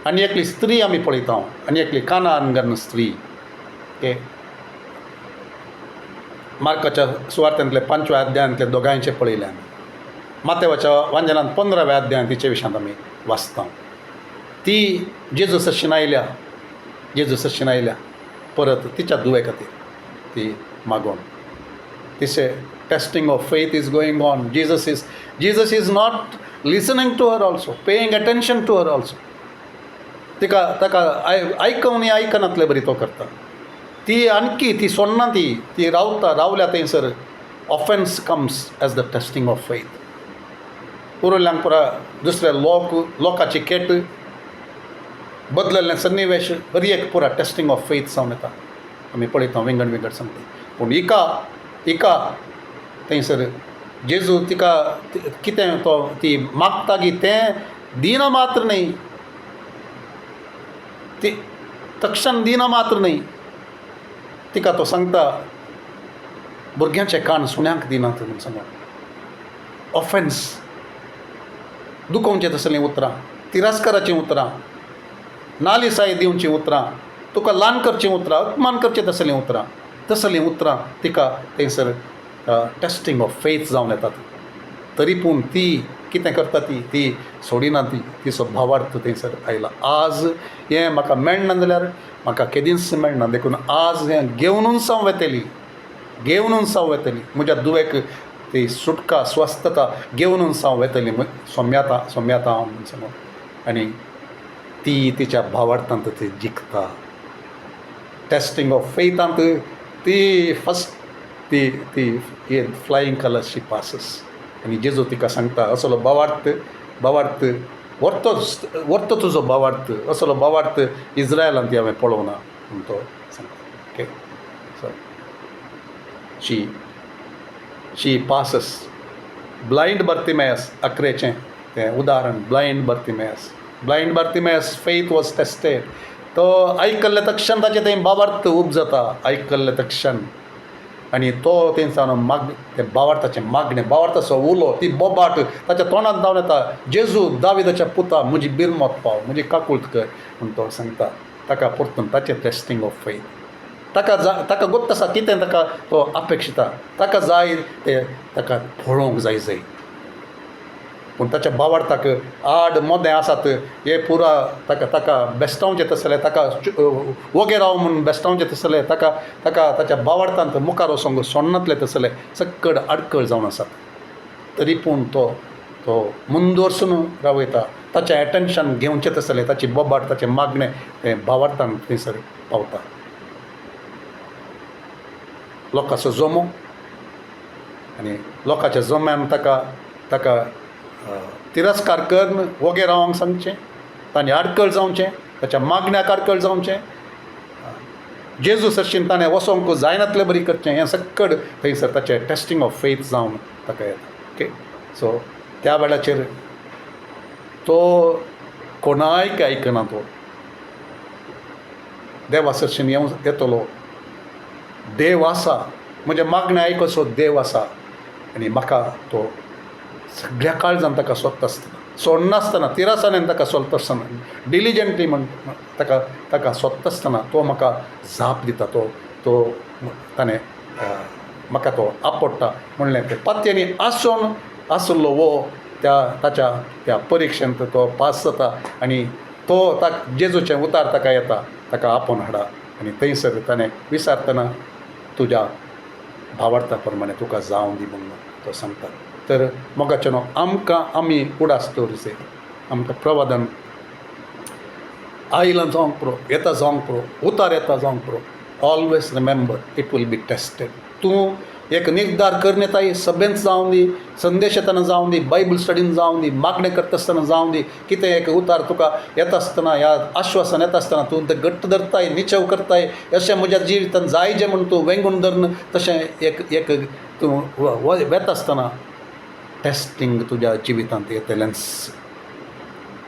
आनी एकली स्त्री आमी पळयता आनी एकली कानान स्त्री ओके मार्काच्या सुवार्थांतले 5व्या अध्यायांतले दोगांयचे पळयले आमी मातेवाच्या वांजनांत 15व्या अध्यायांत तिचे विशयांत आमी वाचता ती जेजू सरशीन आयल्या परत तिच्या दुवे खातीर ती मागोवन तिचे testing of faith is going on Jesus is not listening to her also paying attention to her also ताका आयकनातले बरी तो करता ती आणखी ती सोडना ती रावल्या थंयसर offence comes as the testing of faith उरल्यांक पुरा दुसरे लोकाची केट बदलल्ले सन्निवेश बरी एक पुरा टेस्टींग ऑफ फेथ जावन येता आमी पळयता विंगड सांगता पूण हिका थंयसर जेजू तिका कितें ती मागता की तें दिना मात्र न्ही ती तक्षण दिना मात्र न्ही तिका तो सांगता भुरग्यांचे कान सुण्यांक दिनात म्हूण सांगून ऑफेन्स दुखोवचें तसलीं उतरां तिरस्काराचीं उतरां नालिसाय दिवचीं उतरां तुका ल्हान करचीं उतरां अपमान करचें तसलीं उतरां तिका थंयसर टेस्टींग ऑफ फेथ जावन येतात तरी पूण ती कितें करता ती सोडिना तिचो भावार्थ थंयसर आयला आज हें म्हाका मेळना जाल्यार म्हाका केदींच मेळना देखून आज हें घेवनूच हांव वेतेली म्हज्या दुवेक ती सुटका स्वस्थता घेवनूच हांव वेतली सोम्याता हांव म्हूण सांगून आनी ती तिच्या भावार्थांत ती जिखता टेस्टींग ऑफ फेथांत ती फस्ट ती फ्लायींग कलर्स शी पासस आनी जेजू तिका सांगता असलो भावार्थ व्हरतो तुजो भावार्थ असलो भावार्थ इज्रायलांत हांवें पळोवना म्हूण तो सांगता okay so she passes blind Bartimaeus 11चें तें उदाहरण blind Bartimaeus faith was tested तो आयकल्ले तक्षण ताचें थंय भावार्थ उब जाता आयकल्ले तक्षण आनी तो थंयसान ते भावार्थाचें मागणें भावार्थाचो उलो ती बोबाट ताच्या तोंडांत जावन येता जेजू दाविदाच्या पुता म्हजी बिरमोत पाव म्हजी काकुळट कर म्हूण तो सांगता ताका परतून ताचें टेस्टींग ऑफ फेथ ताका गोत्त आसा कितें ताका तो अपेक्षिता ताका जाय तें ताका पळोवंक जाय पूण ताच्या भावार्थाक आड मोदें आसात हे पुरा ताका बेस्टावचें तसलें ताका वोगे राव म्हूण बेस्टावचें तसलें ताका ताच्या भावार्थांत मुखार वचोंक सोडनातलें तसलें सक्कड आडकळ जावन आसात तरी पूण तो तो मुंदोरसून रावयता ताचें एटेन्शन घेवचें तसलें ताची बोबाट ताचें मागणें तें भावार्थान थंयसर पावता. लोकांचो जोमो आनी लोकांच्या जोम्यान ताका ताका तिरस्कार करून वोगे रावंक सांगचें, ताणें आडकळ जावचें, ताच्या मागण्याक आडकळ जावचें, जेजू सरशीन ताणें वसोंक जायनातलें बरी करचें, हें सक्कड थंयसर ताचें टेस्टींग ऑफ फेथ जावन ताका येता. ओके, सो त्या वेळाचेर तो कोणायक आयकना, तो देवा सरशीन येतलो. देव आसा, म्हजें मागणें आयकसो देव आसा आनी म्हाका तो सगळ्या काळजान ताका सोदता आसतना, सोडनासतना, तिरासानेन ताका सोदता आसतना, डिलिजंटली ताका ताका सोदता आसतना तो म्हाका जाप दिता. तो ताणें म्हाका तो आपडटा म्हणलें तें पातयेनी आसून आसलो वो ताच्या त्या परिक्षेंत तो पास जाता आनी तो जेजूचें उतार ताका येता, ताका आपोवन हाडा आनी थंयसर ताणें विचारतना तुज्या भावार्था प्रमाणे तुका जावं दी म्हणून तो सांगता. तर मोगाचें आमकां आमी उडास दवरचे, आमकां प्रवादन आयलां जावंक पुरो, येता जावंक पुरो, उतार येता जावंक पुरो, always remember it will be tested. तूं एक निर्धार करन येताय सभेंत जावं दी, संदेश येतना जावं दी, बायबल स्टडीन जावं दी, मागणें करता आसतना जावं दी, कितें एक उतार तुका येता आसतना, ह्या आश्वासन येता आसतना तूं तें घट्ट धरताय, निचेव करताय, अशें म्हज्या जिवितांत जाय जें म्हूण तूं वेंगून धरन तशें एक तूं वेता आसतना टेस्टींग तुज्या जिवितांत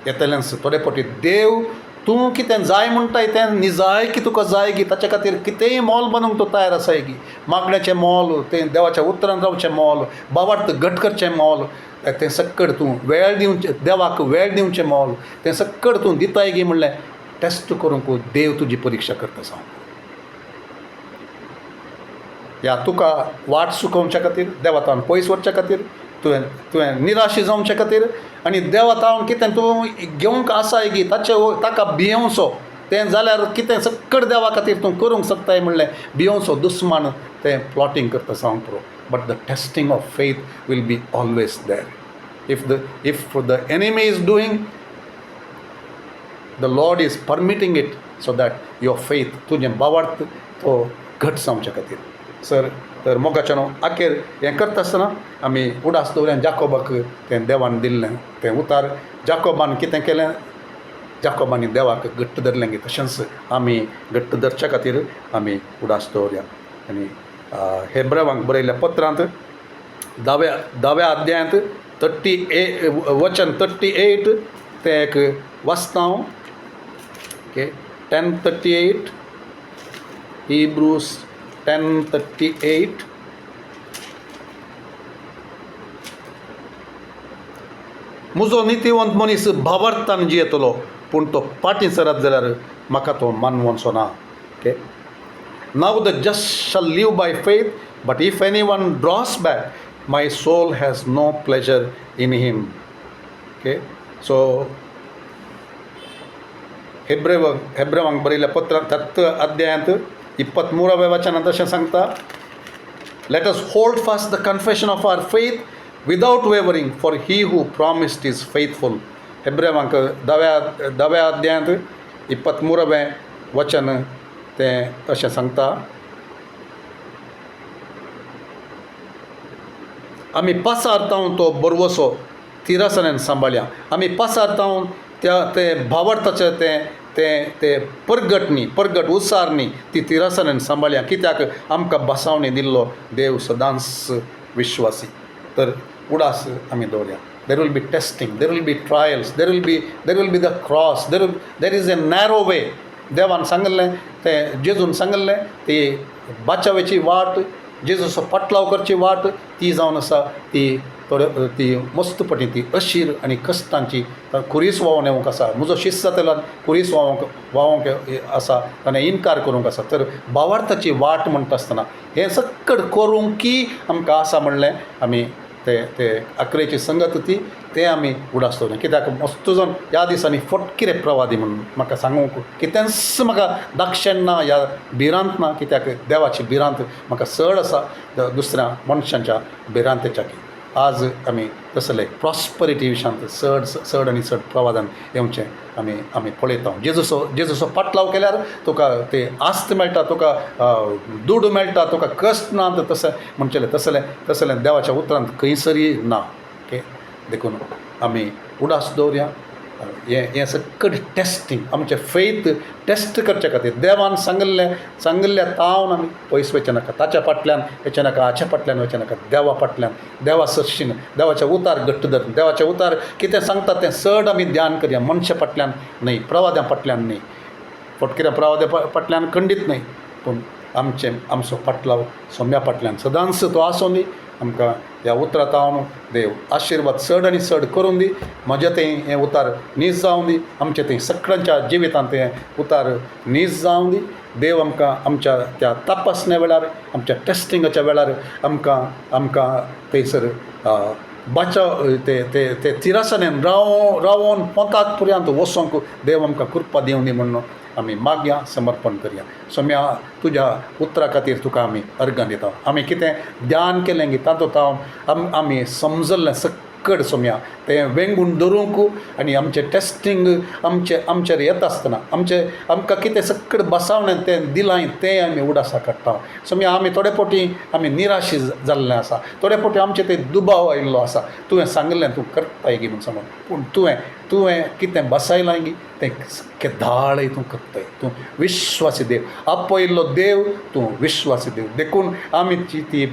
येतलेंच थोडे फावटी देव तूं कितें जाय म्हणटाय तें निजाय की तुका जाय गी, ताचे खातीर कितेंय मोल बांदूंक तो तयार आसाय गी. मागण्याचें मोल, तें देवाच्या उतरान रावचें मोल, भावार्थ घट करचें मोल, तें सक्कड तूं वेळ दिवचें, देवाक वेळ दिवचें मोल, तें सक्कड तूं दिताय गी म्हणलें टेस्ट करूंक देव तुजी परिक्षा करता सांग. ह्या तुका वाट चुकोवच्या खातीर, देवातान पयस वचच्या खातीर, तुवें निराशी जावचे खातीर आनी देवातान कितें तूं घेवंक आसाय गी ताका भियोवचो, तें जाल्यार कितें सक्कड देवा खातीर तूं करूंक शकताय म्हणलें भियोवचो दुस्मान तें प्लॉटींग करता सांग पुरो. But the testing of faith will be always there. If the enemy is doing, the lord is permitting it so that your faith, तुजें भावार्थ तो घट जावच्या खातीर. तर मोगाचें आखेर हें करता आसतना आमी उडास दवरलें जाकोबाक तें देवान दिल्लें तें उतार. जाकोबान कितें केलें, जाकोबानी देवाक घट्ट धरलें गे, तशेंच आमी घट्ट धरच्या खातीर आमी उडास दवरया. आनी हेब्रेवांक बरयल्ल्या पत्रांत 10व्या अध्यायांत 38 तें एक वाचता हांव. Okay, 10:38 Hebrews 10:38. म्हजो नितीवंत मनीस भावार्थान जियेतलो, पूण तो फाटीं सरत जाल्यार म्हाका तो मानवचो ना. Okay, now the just shall live by faith, but if anyone draws back my soul has no pleasure in him. Okay, so हेब्रेवांक बरयल्ल्या पत्रांत 10 अध्यायांत 23व्या वचनांत अशें सांगता, let us hold fast the confession of our faith without wavering, for he who promised is faithful. हेब्रेवांक 10व्या अध्यायांत 23वें वचन तें अशें सांगता, आमी पासारतावन तो बरवसो तिरासनेन सांबाळया. आमी पासारतावन तें भावार्थाचें तें परगट उसारणी ती तिरासनेन सांबाळया, कित्याक आमकां बसावणी दिल्लो देव सदांच विश्वासी. तर उडास आमी दवरया. There will be testing, there will be trials, there will be the cross, there is a narrow way. देवान सांगल्लें तें, जेजून सांगल्लें ती बाचावेची वाट, जेजूचो पाटलाव करची वाट ती जावन आसा ती मस्तपणी ती अशीर आनी कश्टांची खुरीस व्हांवून येवंक आसा. म्हजो शिश्य जातलो खुरीस व्हांवोंक आसा, ताणें इन्कार करूंक आसा. तर भावार्थाची वाट म्हणटा आसतना हें सक्कड करूंक की आमकां आसा म्हणलें आमी ते 11ची संगत तें आमी उडास दवरलें. कित्याक मस्त जावन ह्या दिसांनी फटकिरे प्रवादी म्हणून म्हाका सांगूंक कितेंच म्हाका दाक्षण ना, ह्या भिरांत ना, कित्याक देवाची भिरांत म्हाका चड आसा दुसऱ्या मनशांच्या भिरांतेच्या. आज आमी तसले प्रॉस्परिटी विशयांत चड आनी चड प्रवादान येवचें आमी पळयता. जेजूचो पाटलाव केल्यार तुका ते आस्त मेळटा, तुका दूड मेळटा, तुका कश्ट ना तशें म्हणचेलें तसलें देवाच्या उतरांत खंयसरी ना. ओके, देखून आमी उडास दवरया. हें सकट टेस्टींग आमचें फेथ टेस्ट करचे खातीर देवान सांगिल्ल्या तावन आमी पयस वचचे नाका, ताच्या फाटल्यान वचचे नाका, हाच्या फाटल्यान वचचे नाका, देवा फाटल्यान, देवा सरशीन, देवाचे उतार घट्ट धरून, देवाचे उतार कितें सांगता तें चड आमी ध्यान करया. मनशा फाटल्यान न्हय, प्रवाद्या फाटल्यान न्हय, फटकिऱ्या प्रवाद्या फाटल्यान खंडीत न्हय, पूण आमचो फाटलाव सोम्या फाटल्यान सदांच तो आसूं दी. आमकां ह्या उतरांत हांव देव आशिर्वाद चड आनी चड करून दी. म्हजें तें हें उतार नीज जावं दी, आमचें तें सगळ्यांच्या जिवितांत तें उतार नीज जावं दी. देव आमकां आमच्या त्या तपासण्या वेळार, आमच्या टेस्टिंगाच्या वेळार आमकां थंयसर बचाव ते तिरासनेन रावोन पोंताक पर्यंत वचोंक देव आमकां कृपा दिवं दी म्हणून आमी मागया, समर्पण करया. सोम्या तुज्या उतरा खातीर तुका आमी अर्गां दिता. आमी कितें ध्यान केलें गी तातूंत आमी समजल्लें सकट सोम्या तें वेंगून धरूंक आनी आमचें टेस्टींग आमचेर येता आसतना आमकां कितें सकट बसावणें तें दिलां तें आमी उडासा काडटा. सोम्या आमी थोडे फावटी आमी निराशी जाल्लें आसा, थोडे फावटी आमचें तें दुबाव आयिल्लो आसा. तुवें सांगिल्लें तूं करताय गी म्हूण समज, पूण तुवें कितें बसयलां गी तें केदाळय तूं करताय. तूं विश्वासी देव, आपयल्लो देव, तूं विश्वासी देव. देखून आमी ती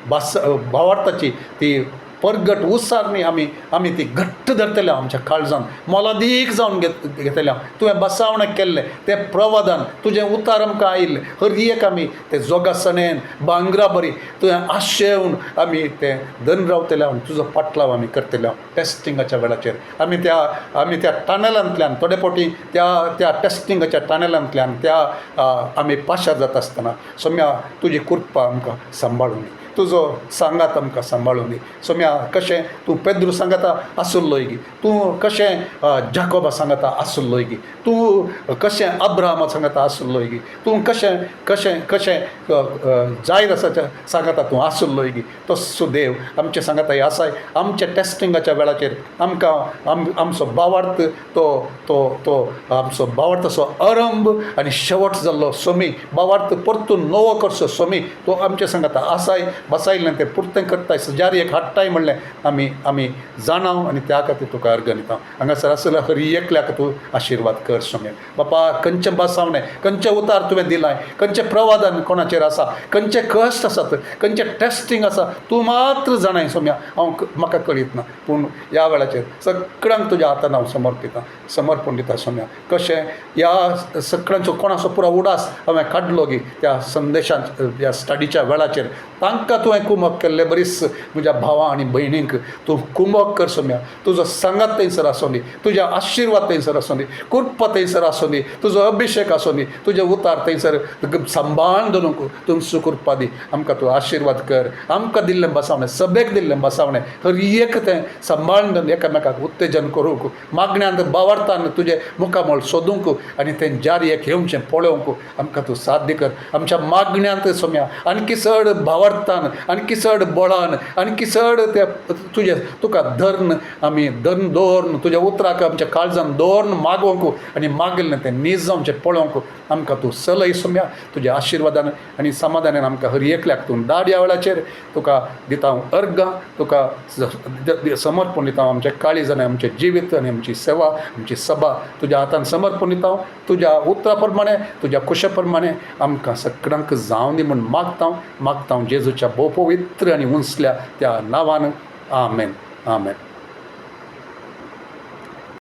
भावार्थाची ती परगट उसारणी आमी ती घट्ट धरतल्या आमच्या काळजान, मोलादीक जावन घेतल्या. तुवें बसावणें केल्लें तें प्रवादान तुजें उतार आमकां आयिल्लें, हर एक आमी तें जोगासनेन भांगरा बरी तुवें आशेवन आमी तें धन रावतल्या. तुजो पाटलाव आमी करतल्या टेस्टिंगाच्या वेळाचेर. आमी त्या टनेलांतल्यान थोडे फावटी त्या टेस्टिंगाच्या टनेलांतल्यान आमी पाशार जाता आसतना सोम्या तुजी कृपा आमकां सांबाळून दी, तुजो सांगात आमकां सांबाळून दी. सोम्या कशें तूं पेद्रू सांगाता आसुल्लोय गी, तूं कशें जाकोबा सांगाता आसुल्लोय गी, तूं कशें अब्राहमा सांगाता आसुल्लोय गी, तूं कशें जायरासाच्या सांगाता तूं आसुल्लोय गी. तसो देव आमचे सांगाताय आसाय. आमच्या टेस्टिंगाच्या वेळाचेर आमकां आमचो भावार्थ तो आमचो भावार्थाचो आरंभ आनी शेवट जाल्लो सोमी भावार्थ परतून नवो करचो सोमी तो आमचे सांगाता आसाय. बसायल्लें तें पुर्तें करताय, सजारी हाडटाय म्हणलें आमी जाणाव आनी त्या खातीर तुका अर्घ दिता. हांगासर आसल्या हर एकल्याक तूं आशिर्वाद कर सोम्या. बापा खंयचें बसावणें, खंयचें उतार तुवें दिलाय, खंयचें प्रवादन कोणाचेर आसा, खंयचे कश्ट आसात, खंयचें टेस्टींग आसा, तूं मात्र जाणाय सोम्या. म्हाका कळीत ना, पूण ह्या वेळाचेर सगळ्यांक तुज्या हातान हांव समर्पण दिता सोम्या. कशें ह्या सगळ्यांचो कोणाचो पुरो उडास हांवें काडलो गी त्या संदेशांत ह्या स्टडीच्या वेळाचेर तांकां तुवें कुमक केल्लें बरीच म्हज्या भावा आनी भयणींक तूं कुमक कर सोम्या. तुजो सांगात थंयसर आसूं दी, तुज्या आशिर्वाद थंयसर आसूं दी, कृपा थंयसर आसूं दी, तुजो अभिशेक आसूं दी, तुजे उतार थंयसर सांबाळून दवरूंक तुमचो कृपा दी. आमकां तूं आशिर्वाद कर. आमकां दिल्लें बसावणें, सभेक दिल्लें बसावणें हर एक तें सांबाळून दवरून एकामेकाक उत्तेजन करूंक, मागण्यांत भावार्थान तुजें मुखामोळ सोदूंक आनी तें जारयेक येवचें पळोवंक आमकां तूं साध्य कर. आमच्या मागण्यांत सोम्या आणकी चड भावार्थान, आणकी चड बळान, आणकी चड तें तुका धर्न आमी दवरून तुज्या उतराक आमच्या काळजान दवरून मागोवंक आनी मागिल्लें तें नीज जावचें पळोवंक आमकां तूं चलय सोम्या. तुज्या आशिर्वादान आनी समाधानान आमकां हर एकल्याक तूं धाड. ह्या वेळाचेर तुका दिता हांव अर्गां, तुका समर्पण दिता हांव आमच्या काळीजान, आमचें जिवीत आनी आमची सेवा, आमची सभा तुज्या हातान समर्पण दिता हांव. तुज्या उतरा प्रमाणे, तुज्या कुशा प्रमाणे आमकां सगळ्यांक जावं दी म्हूण मागता हांव जेजूच्या भोव पवित्र आनी उंचल्या त्या नांवान. आमेन.